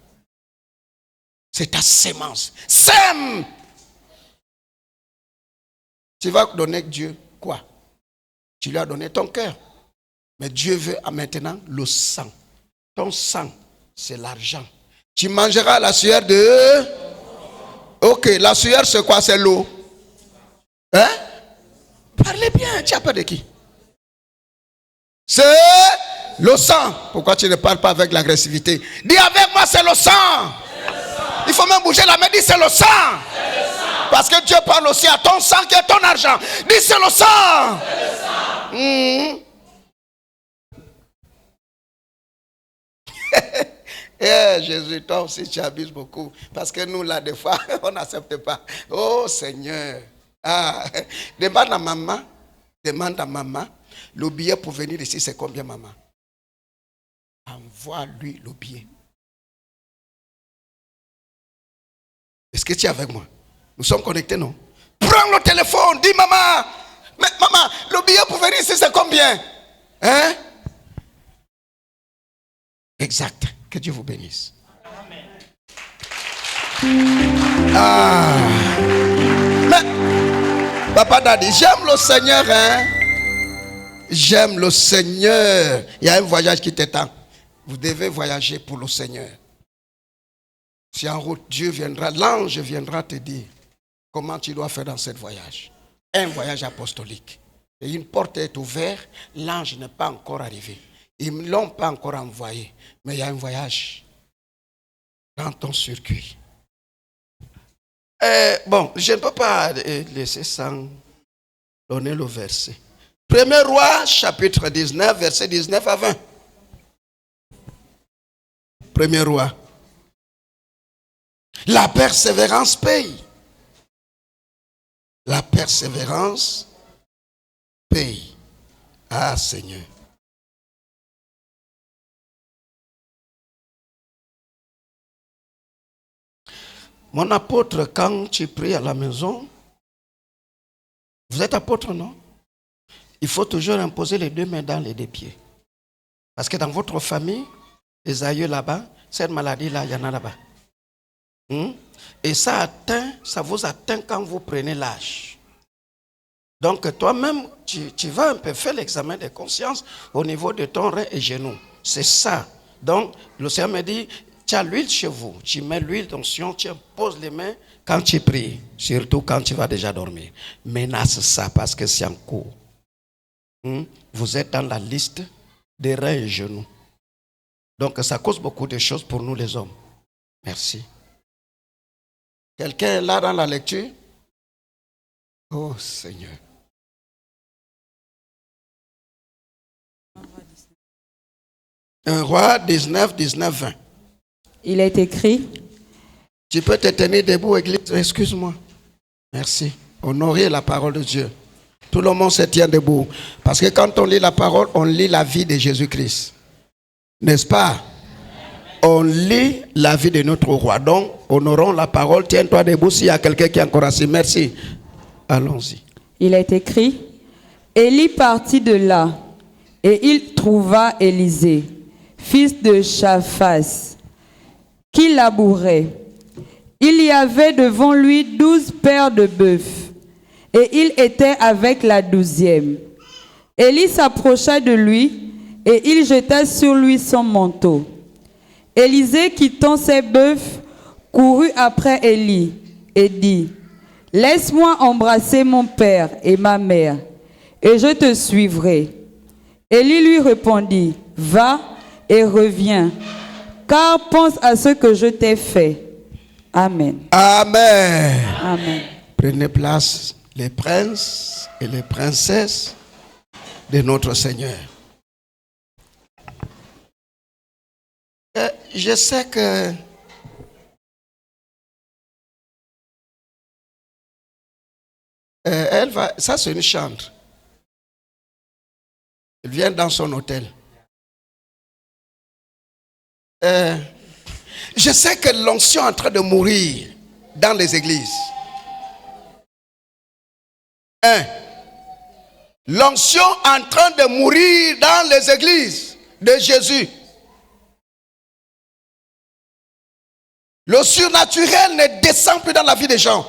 C'est ta sémence. Sème. Tu vas donner Dieu quoi? Tu lui as donné ton cœur. Mais Dieu veut maintenant le sang. Ton sang, c'est l'argent. Tu mangeras la sueur de... Ok, la sueur, c'est quoi? C'est l'eau. Hein? Parlez bien, tu as peur de qui? C'est le sang. Pourquoi tu ne parles pas avec l'agressivité? Dis avec moi, c'est le sang. Il faut même bouger la main, dis c'est le sang. Parce que Dieu parle aussi à ton sang qui est ton argent. Dis c'est le sang. Jésus, toi aussi tu abuses beaucoup. Parce que nous là, des fois, on n'accepte pas. Oh Seigneur. Demande à maman. Le billet pour venir ici, c'est combien, maman? Envoie-lui le billet. Est-ce que tu es avec moi? Nous sommes connectés, non? Prends le téléphone, dis maman. Mais maman, le billet pour venir ici, c'est combien? Hein? Exact. Que Dieu vous bénisse. Amen. Mais, Papa Daddy, j'aime le Seigneur, hein? J'aime le Seigneur. Il y a un voyage qui t'attend. Vous devez voyager pour le Seigneur. Si en route, Dieu viendra, l'ange viendra te dire comment tu dois faire dans ce voyage. Un voyage apostolique. Et une porte est ouverte, l'ange n'est pas encore arrivé. Ils ne l'ont pas encore envoyé. Mais il y a un voyage dans ton circuit. Bon, je ne peux pas laisser sans donner le verset. 1er Roi, chapitre 19, verset 19 à 20. 1er Roi. La persévérance paye. La persévérance paye. Ah Seigneur. Mon apôtre, quand tu pries à la maison, vous êtes apôtre, non? Il faut toujours imposer les deux mains dans les deux pieds. Parce que dans votre famille, les aïeux là-bas, cette maladie-là, il y en a là-bas. Et ça vous atteint quand vous prenez l'âge. Donc toi-même, tu vas un peu faire l'examen de conscience au niveau de ton rein et genou. C'est ça. Donc le Seigneur me dit, tu as l'huile chez vous, tu mets l'huile d'onction, tu poses les mains quand tu pries, surtout quand tu vas déjà dormir. Menace ça parce que c'est en cours. Vous êtes dans la liste des reins et genoux. Donc ça cause beaucoup de choses pour nous les hommes. Merci. Quelqu'un est là dans la lecture? Oh Seigneur. 1 Roi 19, 19, 20. Il est écrit, Tu peux te tenir debout, Église. Excuse-moi. Merci. Honorer la parole de Dieu. Tout le monde se tient debout. Parce que quand on lit la parole, on lit la vie de Jésus-Christ. N'est-ce pas? On lit la vie de notre roi. Donc, honorons la parole. Tiens-toi debout s'il y a quelqu'un qui est encore assis. Merci. Allons-y. il est écrit, Élie partit de là, et il trouva Élisée, fils de Shaphas, qui labourait. Il y avait devant lui 12 paires de bœufs, et il était avec la 12e. Élie s'approcha de lui, et il jeta sur lui son manteau. Élisée, quittant ses bœufs, courut après Élie, et dit, « Laisse-moi embrasser mon père et ma mère, et je te suivrai. » Élie lui répondit, « Va et reviens, car pense à ce que je t'ai fait. » Amen. Amen. Amen. Prenez place, les princes et les princesses de notre Seigneur. Je sais que elle va, ça c'est une chantre. Elle vient dans son hôtel. Je sais que l'onction est en train de mourir dans les églises. L'onction est en train de mourir dans les églises de Jésus. Le surnaturel ne descend plus dans la vie des gens.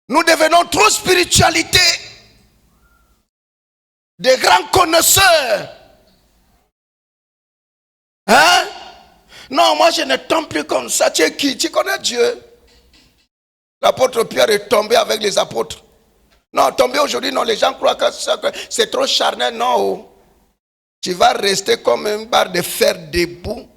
Nous devenons trop spiritualité, des grands connaisseurs. Hein? Non, moi je ne tombe plus comme ça. Tu es qui? Tu connais Dieu? L'apôtre Pierre est tombé avec les apôtres. Non, tomber aujourd'hui, non, les gens croient que c'est trop charnel. Non, tu vas rester comme une barre de fer debout.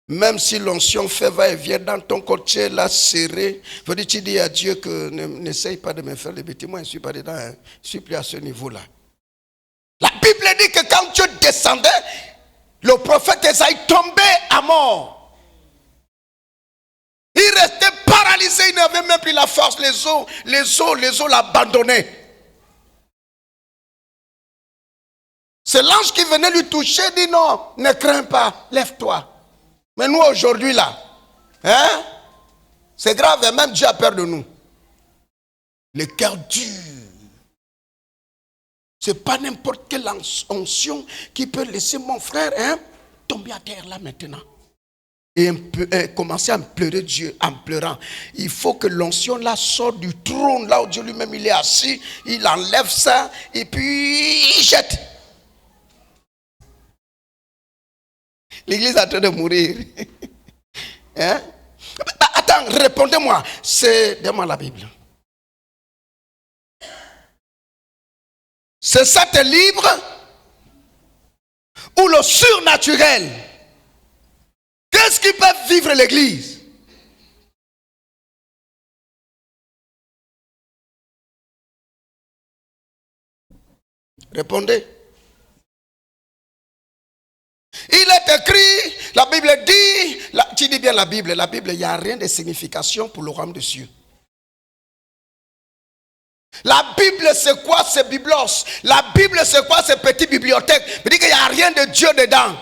Même si l'onction fait va-et-vient dans ton côté, là, serré. Faut dire, tu dis à Dieu que n'essaye pas de me faire les bêtises. Moi, je ne suis pas dedans. Hein. Je ne suis plus à ce niveau-là. La Bible dit que quand Dieu descendait, le prophète Esaïe tombait à mort. Il restait paralysé. Il n'avait même plus la force. Les os l'abandonnaient. C'est l'ange qui venait lui toucher. Dit non, ne crains pas, lève-toi. Mais nous aujourd'hui là, hein, c'est grave et même Dieu a peur de nous. Le cœur dur. C'est pas n'importe quelle onction qui peut laisser mon frère tomber à terre là maintenant. Et commencer à pleurer Dieu en pleurant. Il faut que l'onction là sorte du trône là où Dieu lui-même il est assis. Il enlève ça et puis il jette. L'église est en train de mourir. Hein? Attends, répondez-moi. Donne-moi la Bible. C'est ça tes livres ou le surnaturel? Qu'est-ce qui peut vivre l'église? Répondez. Il est écrit, la Bible dit, tu dis bien la Bible, il n'y a rien de signification pour le royaume des cieux. La Bible c'est quoi? C'est Biblos. La Bible c'est quoi? C'est petite bibliothèque. Il dit qu'il n'y a rien de Dieu dedans.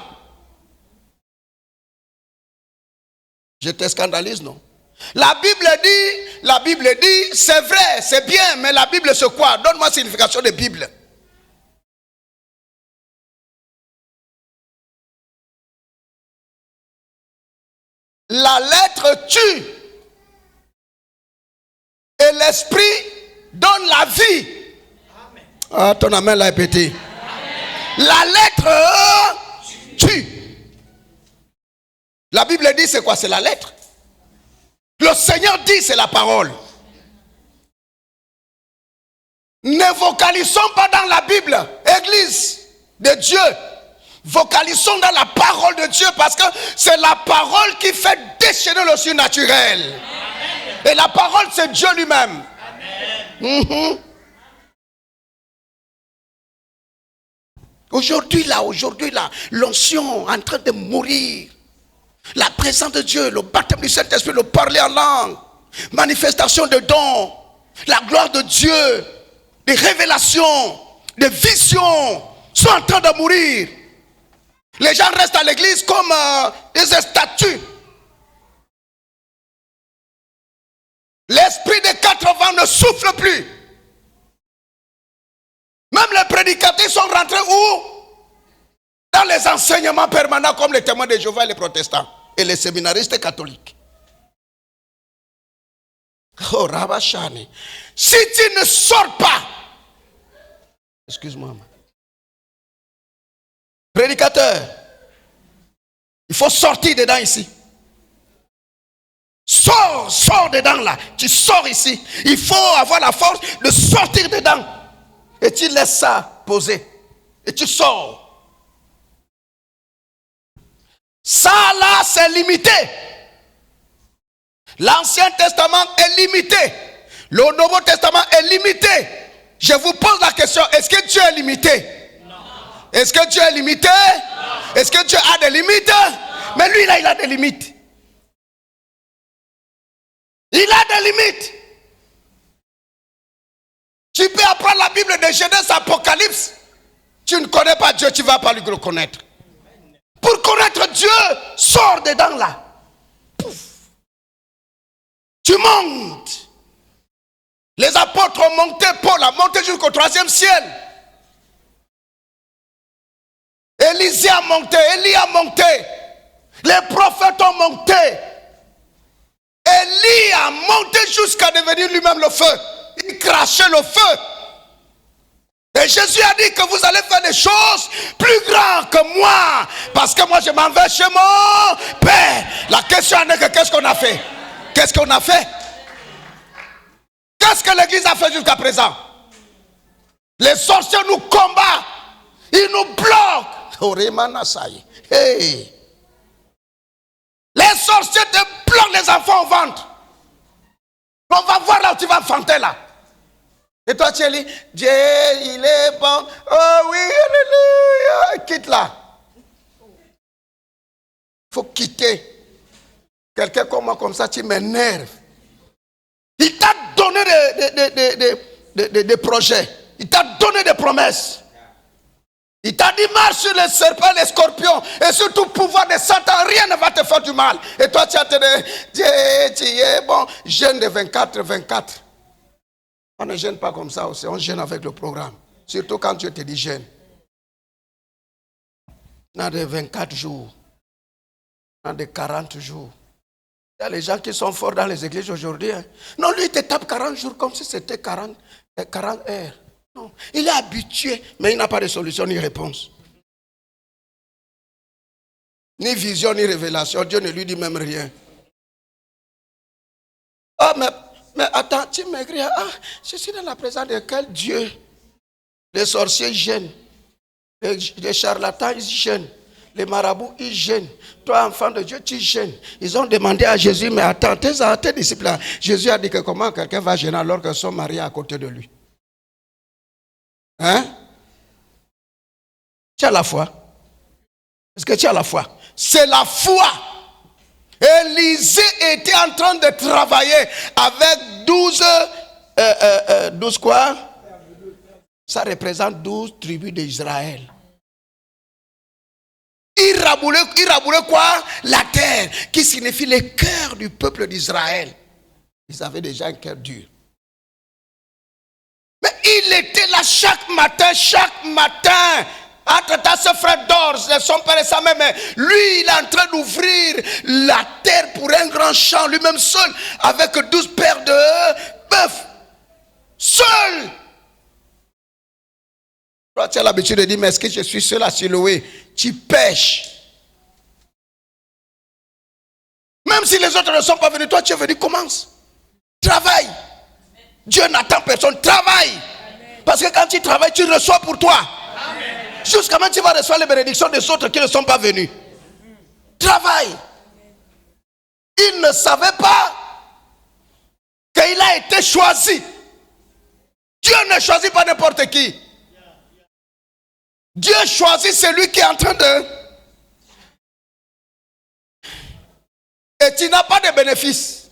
Je te scandalise, non? La Bible dit, c'est vrai, c'est bien, mais la Bible c'est quoi? Donne-moi la signification de Bible. La lettre tue et l'esprit donne la vie. Amen. Ah, ton amen l'a répété. Amen. La lettre tue. La Bible dit c'est quoi? C'est la lettre. Le Seigneur dit c'est la parole. Ne vocalisons pas dans la Bible, Église de Dieu. Vocalisons dans la parole de Dieu parce que c'est la parole qui fait déchaîner le surnaturel. Amen. Et la parole c'est Dieu lui-même. Aujourd'hui là, l'onction en train de mourir. La présence de Dieu, le baptême du Saint-Esprit, le parler en langue, manifestation de dons, la gloire de Dieu, des révélations, des visions sont en train de mourir. Les gens restent à l'église comme des statues. L'esprit des 4 vents ne souffle plus. Même les prédicateurs sont rentrés où? Dans les enseignements permanents comme les témoins de Jéhovah et les protestants et les séminaristes catholiques. Oh Rabachani, si tu ne sors pas, excuse-moi, prédicateur, il faut sortir dedans ici. Sors dedans là. Tu sors ici. Il faut avoir la force de sortir dedans. Et tu laisses ça poser. Et tu sors. Ça là, c'est limité. L'Ancien Testament est limité. Le Nouveau Testament est limité. Je vous pose la question, est-ce que Dieu est limité? Non. Est-ce que Dieu est limité? Non. Est-ce que Dieu a des limites? Non. Mais lui là, il a des limites. Il a des limites. Tu peux apprendre la Bible de Genèse, Apocalypse. Tu ne connais pas Dieu, tu ne vas pas le connaître. Pour connaître Dieu, sors dedans là. Pouf. Tu montes. Les apôtres ont monté, Paul a monté jusqu'au 3e ciel. Élisée a monté, Élie a monté. Les prophètes ont monté. Élie a monté jusqu'à devenir lui-même le feu. Il crachait le feu. Et Jésus a dit que vous allez faire des choses plus grandes que moi. Parce que moi je m'en vais chez mon Père. La question est que qu'est-ce qu'on a fait? Qu'est-ce qu'on a fait? Qu'est-ce que l'église a fait jusqu'à présent? Les sorciers nous combattent. Ils nous bloquent. Hey. Les sorciers te bloquent les enfants au ventre. On va voir là où tu vas enfanter là. Et toi tu es là, Dieu il est bon. Oh oui, alléluia. Quitte là. Il faut quitter. Quelqu'un comme moi comme ça, tu m'énerves. Il t'a donné des projets. Il t'a donné des promesses. Il t'a dit marche sur les serpents, les scorpions et sur tout pouvoir de Satan, rien ne va te faire du mal. Et toi tu as te dit, tu es bon, jeûne de 24. On ne gêne pas comme ça aussi, on gêne avec le programme. Surtout quand Dieu te dit jeûne. On a des 24 jours, on a des 40 jours. Il y a les gens qui sont forts dans les églises aujourd'hui. Hein. Non, lui il te tape 40 jours comme si c'était 40 heures. Non, il est habitué, mais il n'a pas de solution ni réponse. Ni vision, ni révélation. Dieu ne lui dit même rien. Ah, mais attends, tu m'écris. Ah, je suis dans la présence de quel Dieu? Les sorciers gênent. Les charlatans, ils gênent. Les marabouts, ils gênent. Toi, enfant de Dieu, tu gênes. Ils ont demandé à Jésus, mais attends, tes disciples là. Jésus a dit que comment quelqu'un va gêner alors que son mari est à côté de lui? Hein? Tu as la foi? Est-ce que tu as la foi? C'est la foi. Élisée était en train de travailler avec 12 quoi? Ça représente 12 tribus d'Israël. Il raboulait quoi? La terre, qui signifie le cœur du peuple d'Israël. Ils avaient déjà un cœur dur. Mais il était là chaque matin, entre ses frères d'or, son père et sa mère. Mais lui, il est en train d'ouvrir la terre pour un grand champ, lui-même seul, avec 12 paires de bœufs. Seul. Toi, tu as l'habitude de dire, mais est-ce que je suis seul à Siloé? Tu pêches. Même si les autres ne sont pas venus, toi, tu es venu, commence. Travaille. Dieu n'attend personne, travaille. Amen. Parce que quand tu travailles, tu reçois pour toi. Jusqu'à maintenant, tu vas recevoir les bénédictions des autres qui ne sont pas venus. Travaille. Il ne savait pas qu'il a été choisi. Dieu ne choisit pas n'importe qui. Dieu choisit celui qui est en train de... Et tu n'as pas de bénéfice.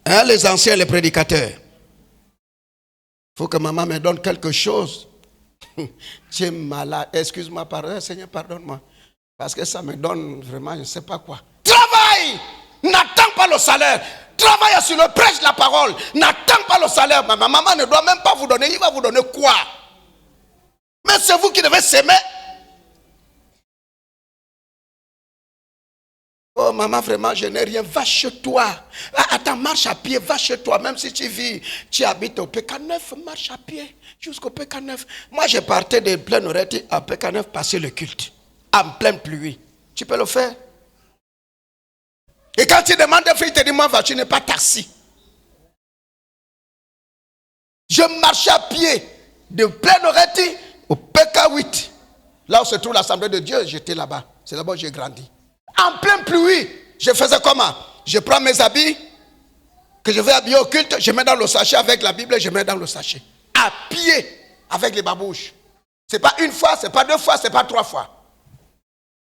Hein, les anciens, les prédicateurs. Il faut que maman me donne quelque chose. Tu es malade. Excuse-moi, pardon, Seigneur, pardonne-moi. Parce que ça me donne vraiment, je ne sais pas quoi. Travaille! N'attends pas le salaire. Travaille sur le prêche de la parole. N'attends pas le salaire. Ma maman ne doit même pas vous donner. Il va vous donner quoi? Mais c'est vous qui devez s'aimer. Oh maman, vraiment, je n'ai rien. Va chez toi. Attends, marche à pied. Va chez toi. Même si tu vis, tu habites au PK9, marche à pied jusqu'au PK9. Moi, je partais de Pleine-Oreille à PK9 passer le culte. En pleine pluie. Tu peux le faire? Et quand tu demandes un frère, il te dit, moi, tu n'es pas taxi. Je marchais à pied de Pleine-Oreille au PK8. Là où se trouve l'Assemblée de Dieu, j'étais là-bas. C'est là-bas où j'ai grandi. En pleine pluie, je faisais comment? Je prends mes habits que je vais habiller au culte, je mets dans le sachet avec la Bible, je mets dans le sachet. À pied, avec les babouches. C'est pas une fois, c'est pas deux fois, c'est pas trois fois.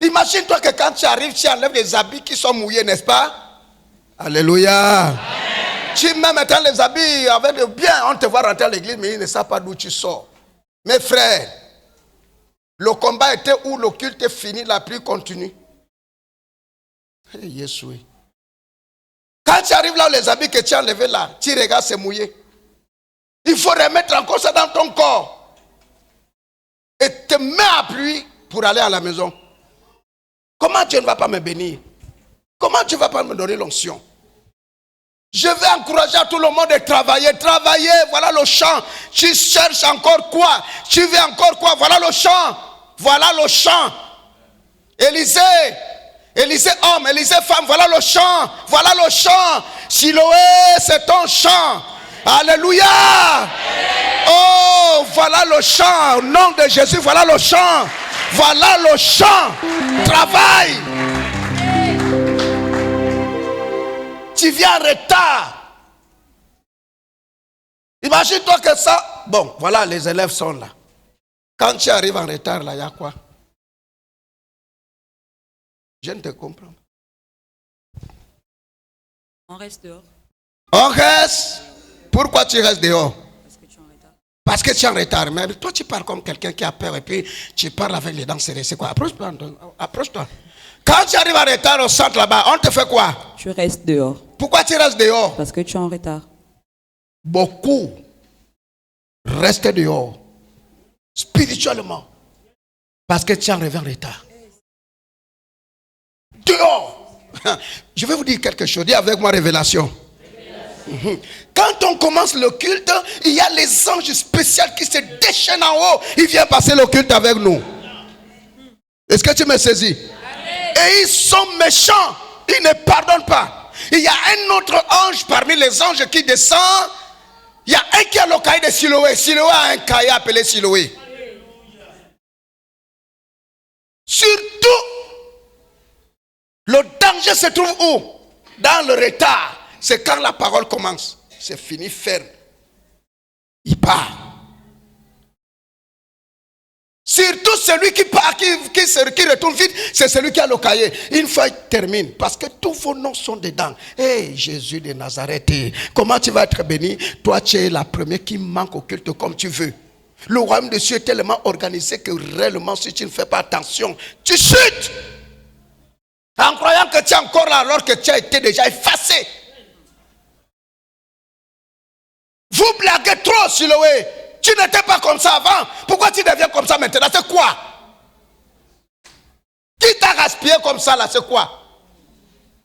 Imagine-toi que quand tu arrives, tu enlèves les habits qui sont mouillés, n'est-ce pas? Alléluia. Amen. Tu mets maintenant les habits avec le bien, on te voit rentrer à l'église, mais ils ne savent pas d'où tu sors. Mes frères, le combat était où le culte est fini, la pluie continue. Hey, yes, oui. Quand tu arrives là où les habits que tu as enlevés là, tu regardes, c'est mouillé. Il faut remettre encore ça dans ton corps. Et te mets à pluie pour aller à la maison. Comment Dieu ne va pas me bénir? Comment tu ne vas pas me donner l'onction? Je vais encourager à tout le monde de travailler. Travailler, voilà le champ. Tu cherches encore quoi? Tu veux encore quoi? Voilà le champ. Voilà le champ. Élisée homme, Élisée femme, voilà le champ. Voilà le champ. Siloé, c'est ton champ. Alléluia. Oh, voilà le champ. Au nom de Jésus, voilà le champ. Voilà le champ. Travaille. Tu viens en retard. Imagine-toi que ça. Bon, voilà, les élèves sont là. Quand tu arrives en retard, là, il y a quoi? Je ne te comprends pas. On reste dehors. On reste. Pourquoi tu restes dehors? Parce que tu es en retard. Parce que tu es en retard. Mais toi, tu parles comme quelqu'un qui a peur et puis tu parles avec les dents serrées. C'est quoi? Approche-toi. Approche-toi. Quand tu arrives en retard au centre là-bas, on te fait quoi? Tu restes dehors. Pourquoi tu restes dehors? Parce que tu es en retard. Beaucoup restent dehors. Spirituellement. Parce que tu es arrivé en retard. Dehors. Je vais vous dire quelque chose. Dis avec moi révélation. Quand on commence le culte, il y a les anges spéciaux qui se déchaînent en haut. Ils viennent passer le culte avec nous. Est-ce que tu me saisis? Et ils sont méchants. Ils ne pardonnent pas. Il y a un autre ange parmi les anges qui descend. Il y a un qui a le cahier de Siloé. Siloé a un cahier appelé Siloé. Surtout, le danger se trouve où? Dans le retard. C'est quand la parole commence. C'est fini, ferme. Il part. Surtout celui qui part, qui retourne vite, c'est celui qui a le cahier. Une fois il termine, parce que tous vos noms sont dedans. Hey, Jésus de Nazareth, comment tu vas être béni? Toi, tu es la première qui manque au culte comme tu veux. Le royaume de Dieu est tellement organisé que réellement, si tu ne fais pas attention, tu chutes. En croyant que tu es encore là alors que tu as été déjà effacé. Vous blaguez trop, Siloé. Tu n'étais pas comme ça avant. Pourquoi tu deviens comme ça maintenant? C'est quoi? Qui t'a gaspillé comme ça là? C'est quoi?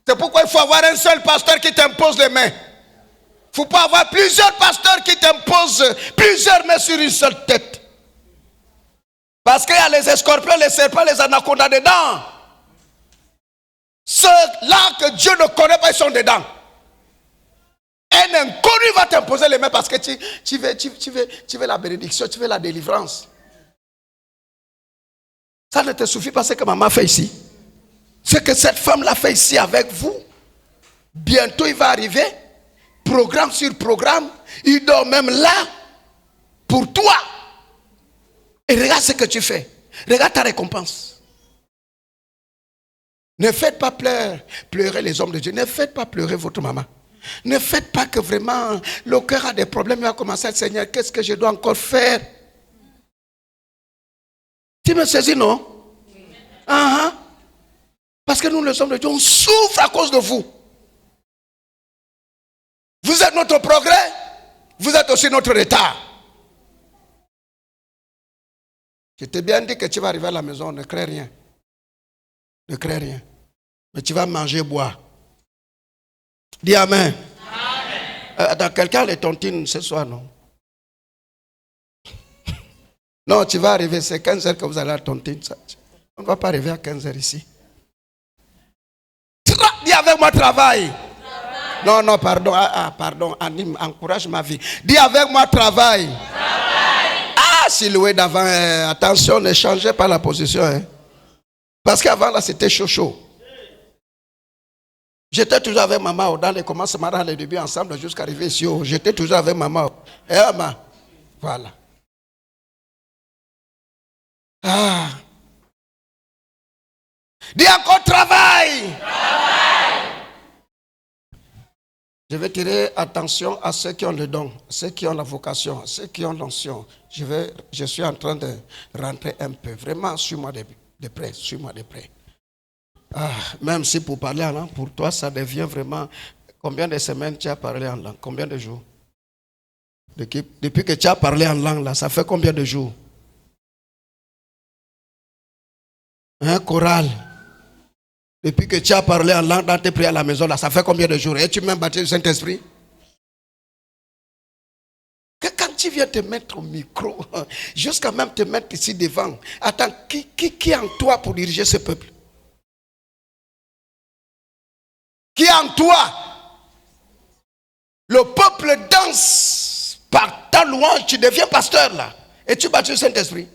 C'est pourquoi il faut avoir un seul pasteur qui t'impose les mains. Il ne faut pas avoir plusieurs pasteurs qui t'imposent plusieurs mains sur une seule tête. Parce qu'il y a les scorpions, les serpents, les anacondas dedans. Ceux-là que Dieu ne connaît pas, ils sont dedans. Un inconnu va t'imposer les mains parce que tu veux la bénédiction, tu veux la délivrance. Ça ne te suffit pas ce que maman fait ici. Ce que cette femme l'a fait ici avec vous. Bientôt il va arriver. Programme sur programme. Il dort même là. Pour toi. Et regarde ce que tu fais. Regarde ta récompense. Ne faites pas pleurer les hommes de Dieu. Ne faites pas pleurer votre maman. Ne faites pas que vraiment le cœur a des problèmes. Il va commencer à dire, Seigneur, qu'est-ce que je dois encore faire? Tu me saisis, non? Parce que nous, les hommes de Dieu, on souffre à cause de vous. Vous êtes notre progrès, vous êtes aussi notre retard. Je t'ai bien dit que tu vas arriver à la maison, ne crée rien. Ne crée rien. Mais tu vas manger, boire. Dis amen. Attends, quelqu'un a les tontines ce soir, non? Non, tu vas arriver, c'est 15h que vous allez à la tontine. On ne va pas arriver à 15h ici. Dis avec moi, travail. Non, pardon, pardon, anime, encourage ma vie. Dis avec moi, travail. Silhouette d'avant, attention, ne changez pas la position. Hein. Parce qu'avant, là, c'était chaud. J'étais toujours avec maman dans les commencements, dans les débuts ensemble, jusqu'à arriver ici. J'étais toujours avec maman. Et maman, voilà. Dis encore travail. Je vais tirer attention à ceux qui ont le don, ceux qui ont la vocation, ceux qui ont l'onction. Je suis en train de rentrer un peu. Vraiment, suis-moi de près, suis-moi de près. Même si pour parler en langue, pour toi, ça devient vraiment... Combien de semaines tu as parlé en langue? Combien de jours? Depuis que tu as parlé en langue, là, ça fait combien de jours? Choral. Depuis que tu as parlé en langue dans tes prières à la maison, là, ça fait combien de jours? Es-tu même baptisé du Saint-Esprit? Que quand tu viens te mettre au micro, jusqu'à même te mettre ici devant, attends, qui est en toi pour diriger ce peuple? Qui est en toi? Le peuple danse par ta louange, tu deviens pasteur là. Et tu baptises du Saint-Esprit.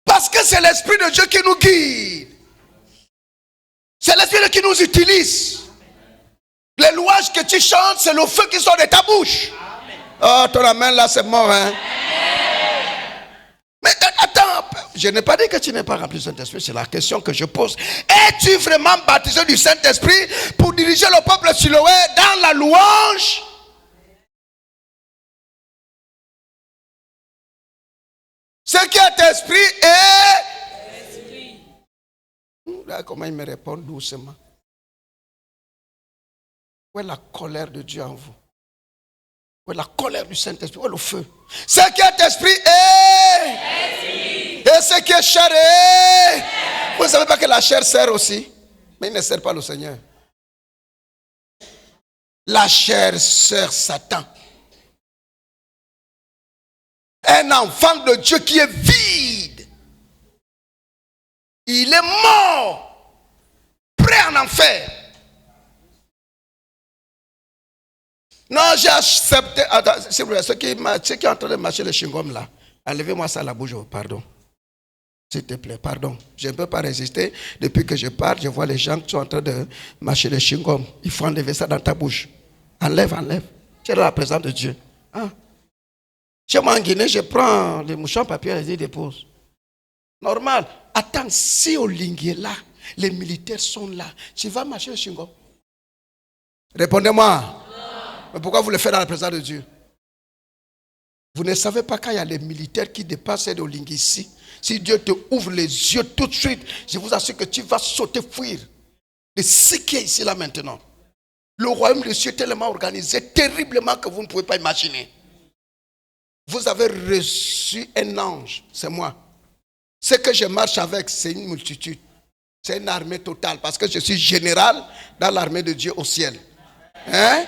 Parce que c'est l'Esprit de Dieu qui nous guide. C'est l'Esprit qui nous utilise. Les louanges que tu chantes, c'est le feu qui sort de ta bouche. Oh, ton amen là, c'est mort, hein. Mais attends, je n'ai pas dit que tu n'es pas rempli du Saint-Esprit, c'est la question que je pose. Es-tu vraiment baptisé du Saint-Esprit pour diriger le peuple Siloé dans la louange? Ce qui est esprit est... Là, comment il me répond doucement. Où est la colère de Dieu en vous? Où est la colère du Saint-Esprit? Où est le feu? Ce qui est esprit est... Et ce qui est chair est... Vous ne savez pas que la chair sert aussi? Mais il ne sert pas le Seigneur. La chair sert Satan. Un enfant de Dieu qui est vide. Il est mort, prêt en enfer. Non, j'ai accepté. Attends, c'est vrai, ceux qui sont en train de marcher le chewing-gum là, enlevez-moi ça à la bouche, pardon. S'il te plaît, pardon. Je ne peux pas résister. Depuis que je parle, je vois les gens qui sont en train de marcher le chewing-gum. Il faut enlever ça dans ta bouche. Enlève. Tu es dans la présence de Dieu. Chez moi en Guinée, je prends les mouchons papier et les dépose. Normal. Attends, si au Lingué là, les militaires sont là, tu vas marcher le chewing-gum? Répondez-moi. Mais pourquoi vous le faites dans la présence de Dieu? Vous ne savez pas quand il y a les militaires qui dépassent au Lingué ici. Si Dieu te ouvre les yeux tout de suite, je vous assure que tu vas sauter, fuir de ce qui est ici là maintenant. Le royaume de Dieu est tellement organisé, terriblement que vous ne pouvez pas imaginer. Vous avez reçu un ange, c'est moi. Ce que je marche avec, c'est une multitude. C'est une armée totale, parce que je suis général dans l'armée de Dieu au ciel. Hein?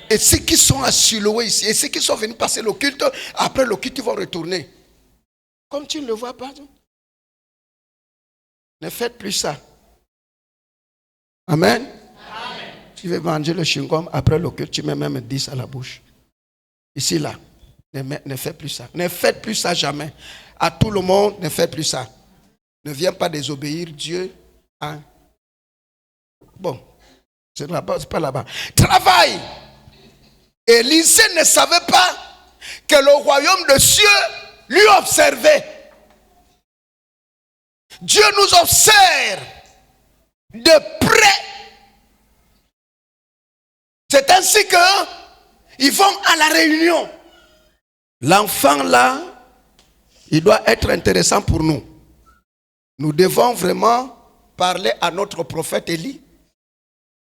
Et ceux qui sont à Siloé ici, et ceux qui sont venus passer le culte, après le culte, ils vont retourner. Comme tu ne le vois pas. Ne faites plus ça. Amen. Tu veux manger le chewing-gum, après le culte, tu mets même 10 à la bouche. Ici, là. Ne faites plus ça. Ne faites plus ça jamais. À tout le monde, ne faites plus ça. Ne viens pas désobéir Dieu. Hein? Bon, c'est là-bas, c'est pas là-bas. Travail. Élisée ne savait pas que le royaume de cieux lui observer. Dieu nous observe de près. C'est ainsi qu'ils vont à la réunion. L'enfant là, il doit être intéressant pour nous. Nous devons vraiment parler à notre prophète Élie.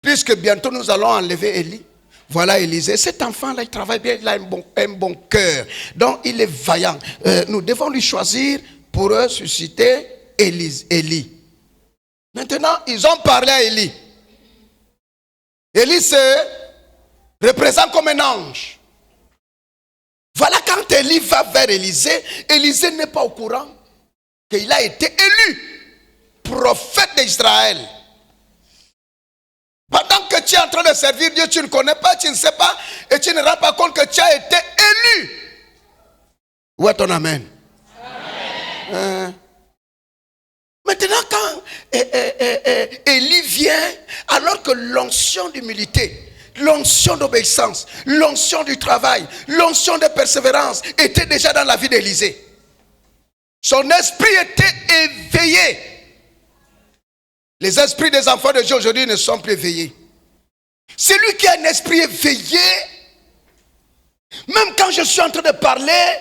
Puisque bientôt nous allons enlever Élie. Voilà Élisée. Cet enfant-là, il travaille bien, il a un bon cœur. Donc il est vaillant. Nous devons lui choisir pour susciter Élie. Maintenant, ils ont parlé à Élie. Élie se représente comme un ange. Voilà quand Élie va vers Élisée, Élisée n'est pas au courant qu'il a été élu prophète d'Israël. Pendant que tu es en train de servir Dieu, tu ne connais pas, tu ne sais pas, et tu ne rends pas compte que tu as été élu. Où est ton amen? Amen. Maintenant, quand Élie vient, alors que l'onction d'humilité, l'onction d'obéissance, l'onction du travail, l'onction de persévérance était déjà dans la vie d'Élisée. Son esprit était éveillé. Les esprits des enfants de Dieu aujourd'hui ne sont plus éveillés. Celui qui a un esprit éveillé, même quand je suis en train de parler,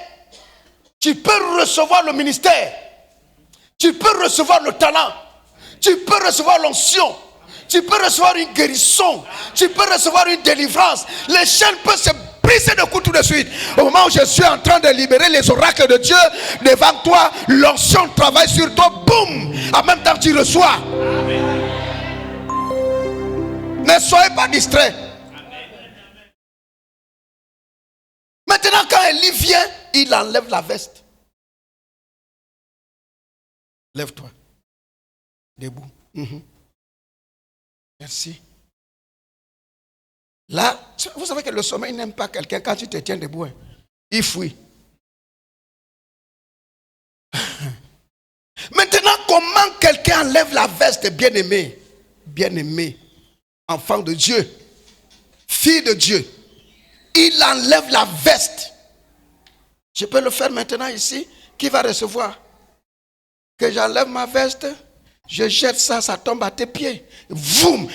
tu peux recevoir le ministère, tu peux recevoir le talent, tu peux recevoir l'onction, tu peux recevoir une guérison, tu peux recevoir une délivrance. Les chaînes peuvent se briser de coups tout de suite. Au moment où je suis en train de libérer les oracles de Dieu devant toi, l'onction travaille sur toi, boum, en même temps tu reçois. Amen. Ne soyez pas distraits. Maintenant, quand Élie vient, il enlève la veste. Lève-toi. Debout. Merci. Là, vous savez que le sommeil n'aime pas quelqu'un quand tu te tiens debout. Il fuit. Maintenant, comment quelqu'un enlève la veste, bien-aimé? Bien-aimé, enfant de Dieu, fille de Dieu, il enlève la veste. Je peux le faire maintenant ici. Qui va recevoir? Que j'enlève ma veste, je jette ça, ça tombe à tes pieds. Voum!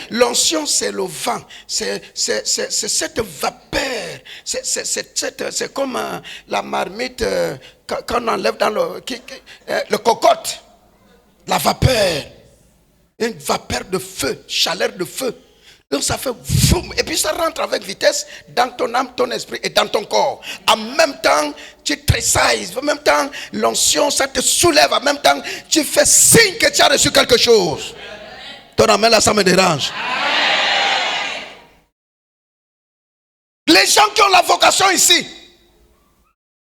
L'onction, c'est le vent. C'est cette vapeur. C'est comme la marmite quand on enlève dans le cocotte. La vapeur. Une vapeur de feu, chaleur de feu. Donc ça fait voum, et puis ça rentre avec vitesse dans ton âme, ton esprit et dans ton corps. En même temps, tu tressailles. En même temps, l'onction, ça te soulève. En même temps, tu fais signe que tu as reçu quelque chose. Ton amen là, ça me dérange. Les gens qui ont la vocation ici,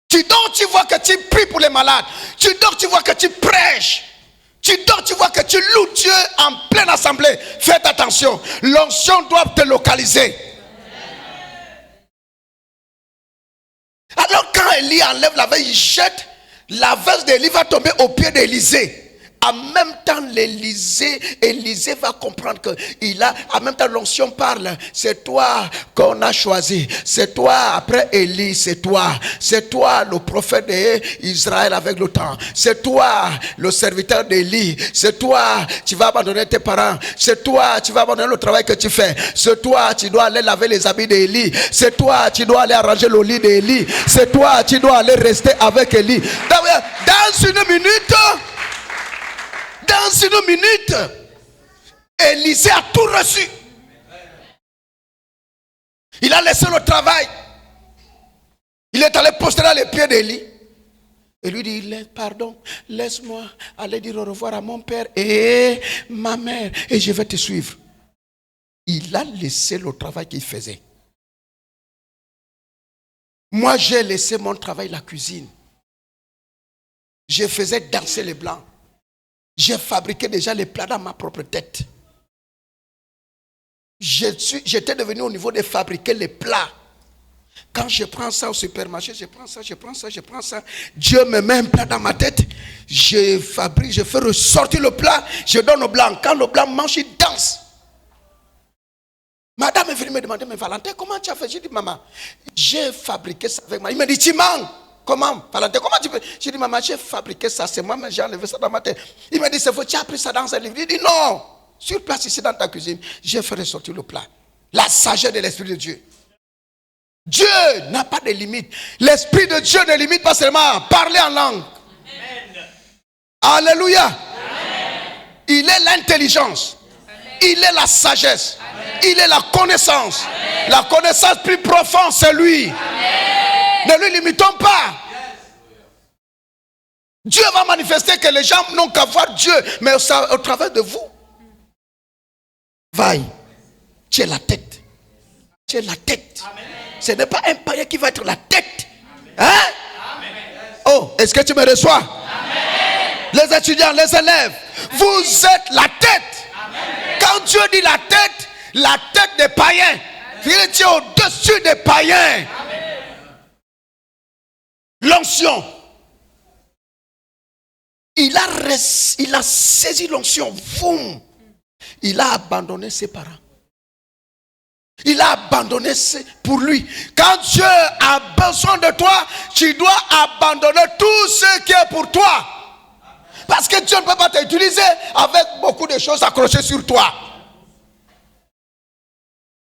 tu dors, tu vois que tu pries pour les malades. Tu dors, tu vois que tu prêches. Tu dors, tu vois que tu loues Dieu en pleine assemblée. Faites attention. L'onction doit te localiser. Alors quand Élie enlève la veste, il jette, la veste d'Élie va tomber au pied d'Élisée. En même temps, Élisée va comprendre que en même temps, l'onction parle. C'est toi qu'on a choisi. C'est toi, après Élie, c'est toi. C'est toi, le prophète d'Israël avec le temps. C'est toi, le serviteur d'Élie. C'est toi, tu vas abandonner tes parents. C'est toi, tu vas abandonner le travail que tu fais. C'est toi, tu dois aller laver les habits d'Élie. C'est toi, tu dois aller arranger le lit d'Élie. C'est toi, tu dois aller rester avec Élie. Dans une minute... Dans une minute, Élisée a tout reçu. Il a laissé le travail. Il est allé poster dans les pieds d'Élie. Et lui dit, pardon, laisse-moi aller dire au revoir à mon père et ma mère. Et je vais te suivre. Il a laissé le travail qu'il faisait. Moi, j'ai laissé mon travail, la cuisine. Je faisais danser les blancs. J'ai fabriqué déjà les plats dans ma propre tête. J'étais devenu au niveau de fabriquer les plats. Quand je prends ça au supermarché, je prends ça. Dieu me met un plat dans ma tête. Je fabrique, je fais ressortir le plat. Je donne au blanc. Quand le blanc mange, il danse. Madame est venue me demander, mais Valentin, comment tu as fait? J'ai dit, maman, j'ai fabriqué ça avec moi. Il me dit, tu mens. Comment, Valentin, comment tu peux? J'ai dit, maman, j'ai fabriqué ça, c'est moi, mais j'ai enlevé ça dans ma tête. Il m'a dit, c'est faux, tu as appris ça dans un livre. Il dit, non, sur place ici dans ta cuisine, j'ai fait ressortir le plat. La sagesse de l'Esprit de Dieu. Dieu n'a pas de limite. L'Esprit de Dieu ne limite pas seulement parler en langue. Amen. Alléluia. Amen. Il est l'intelligence. Amen. Il est la sagesse. Amen. Il est la connaissance. Amen. La connaissance plus profonde, c'est lui. Amen. Ne lui limitons pas. Dieu va manifester que les gens n'ont qu'à voir Dieu, mais au travers de vous. Vaille, tu es la tête. Tu es la tête. Amen. Ce n'est pas un païen qui va être la tête. Hein? Amen. Oh, est-ce que tu me reçois? Amen. Les étudiants, les élèves, amen, vous êtes la tête. Amen. Quand Dieu dit la tête des païens, il est au-dessus des païens. Amen. L'onction. Il a saisi l'onction. Il a abandonné ses parents. Il a abandonné pour lui. Quand Dieu a besoin de toi, tu dois abandonner tout ce qui est pour toi. Parce que Dieu ne peut pas t'utiliser avec beaucoup de choses accrochées sur toi.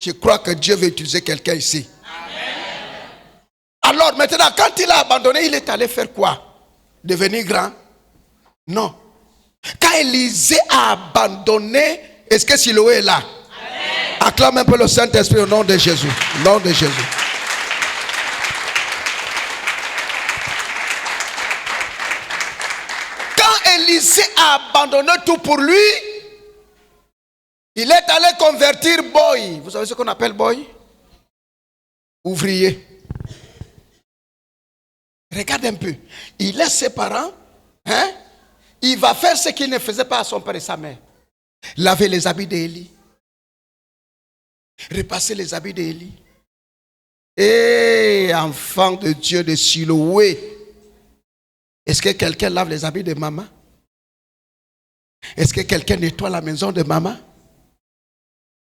Je crois que Dieu veut utiliser quelqu'un ici. Amen. Alors maintenant, quand il a abandonné, il est allé faire quoi? Devenir grand? Non. Quand Élisée a abandonné, est-ce que Siloé est là? Amen. Acclame un peu le Saint-Esprit au nom de Jésus. Au nom de Jésus. Quand Élisée a abandonné tout pour lui, il est allé convertir boy. Vous savez ce qu'on appelle boy? Ouvrier. Regarde un peu. Il laisse ses parents. Hein? Il va faire ce qu'il ne faisait pas à son père et sa mère. Laver les habits d'Élie. Repasser les habits d'Élie. Et enfant de Dieu de Siloé. Est-ce que quelqu'un lave les habits de maman? Est-ce que quelqu'un nettoie la maison de maman?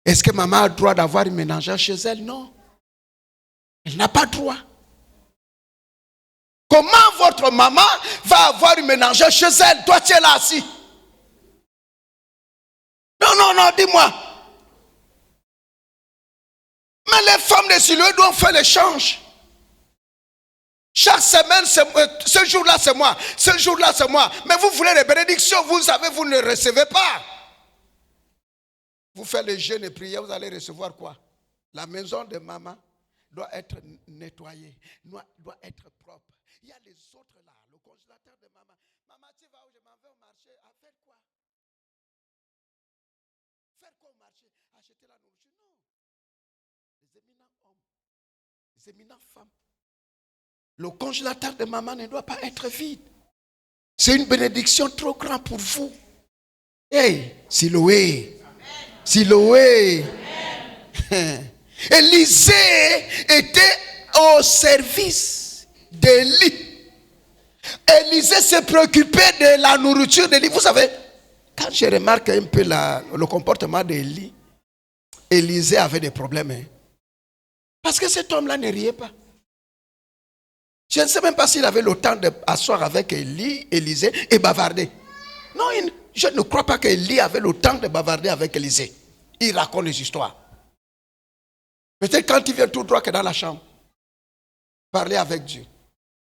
Est-ce que maman a le droit d'avoir une ménagère chez elle? Non. Elle n'a pas le droit. Comment votre maman va avoir une ménagère chez elle? Toi, tu es là assis. Non, dis-moi. Mais les femmes de Siloé doivent faire l'échange. Chaque semaine, ce jour-là, c'est moi. Ce jour-là, c'est moi. Mais vous voulez les bénédictions, vous savez, vous ne recevez pas. Vous faites le jeûne et prière, vous allez recevoir quoi? La maison de maman doit être nettoyée, doit être propre. Il y a les autres là, le congélateur de maman. Maman, tu vas où? Je m'en vais au marché. À faire quoi? Faire quoi au marché? Acheter la nourriture? Non. Les éminents hommes, les éminents femmes. Le congélateur de maman ne doit pas être vide. C'est une bénédiction trop grande pour vous. Hey, Siloé. Siloé. Élisée était au service d'Élie. Élisée se préoccupait de la nourriture d'Élie. Vous savez, quand je remarque un peu le comportement d'Élie, Élisée avait des problèmes. Hein? Parce que cet homme-là ne riait pas. Je ne sais même pas s'il avait le temps d'asseoir avec Élisée et bavarder. Non, je ne crois pas qu'Élie avait le temps de bavarder avec Élisée. Il raconte des histoires. Peut-être quand il vient tout droit que dans la chambre, parler avec Dieu.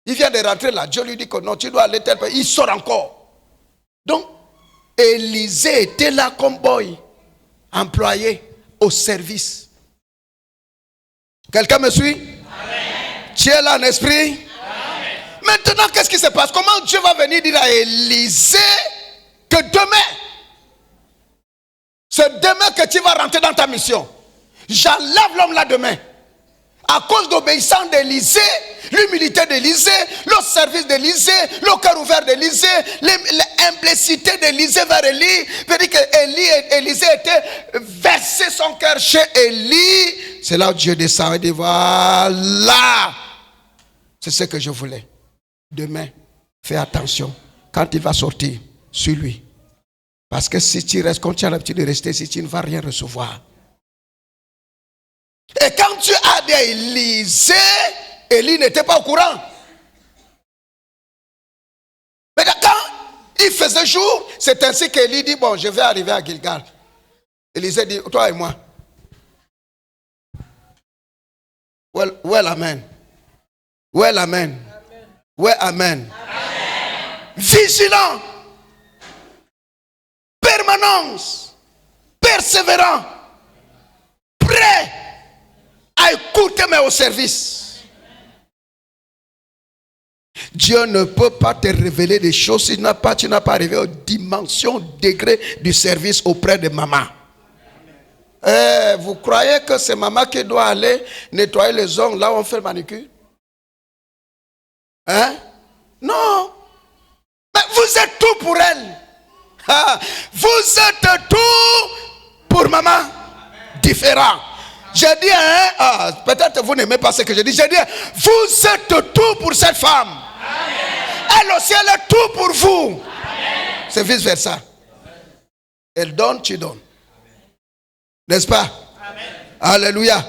Il vient de rentrer là, Dieu lui dit que non, tu dois aller tel pays. Il sort encore. Donc, Élisée était là comme boy, employé au service. Quelqu'un me suit? Amen. Tu es là en esprit? Amen. Maintenant, qu'est-ce qui se passe? Comment Dieu va venir dire à Élisée que demain, c'est demain que tu vas rentrer dans ta mission. J'enlève l'homme là demain. À cause d'obéissance d'Élisée, l'humilité d'Élisée, le service d'Élisée, le cœur ouvert d'Élisée, l'implicité d'Élisée vers Élie, veut dire que Élisée était versé son cœur chez Élie. C'est là où Dieu descend et dit voilà, c'est ce que je voulais. Demain, fais attention. Quand il va sortir, suis-lui. Parce que si tu restes comme tu as l'habitude de rester, si tu ne vas rien recevoir. Et quand Dieu a dit à Élisée, Élie n'était pas au courant. faisait jour, c'est ainsi qu'Élie dit, bon, je vais arriver à Gilgal. Élisée dit, toi et moi. Well, amen. Well, amen. Ouais, amen. Vigilant. Permanence. Persévérant. Prêt à écouter mais au service. Dieu ne peut pas te révéler des choses si tu n'as pas arrivé aux dimensions, degrés du service auprès de maman. Vous croyez que c'est maman qui doit aller nettoyer les ongles là où on fait le manicure? Hein? Non. Mais vous êtes tout pour elle. Vous êtes tout pour maman. Différent. J'ai dit, peut-être vous n'aimez pas ce que je dis. J'ai dit, vous êtes tout pour cette femme. Amen. Elle aussi, elle est tout pour vous. Amen. C'est vice versa. Elle donne, tu donnes. N'est-ce pas? Amen. Alléluia.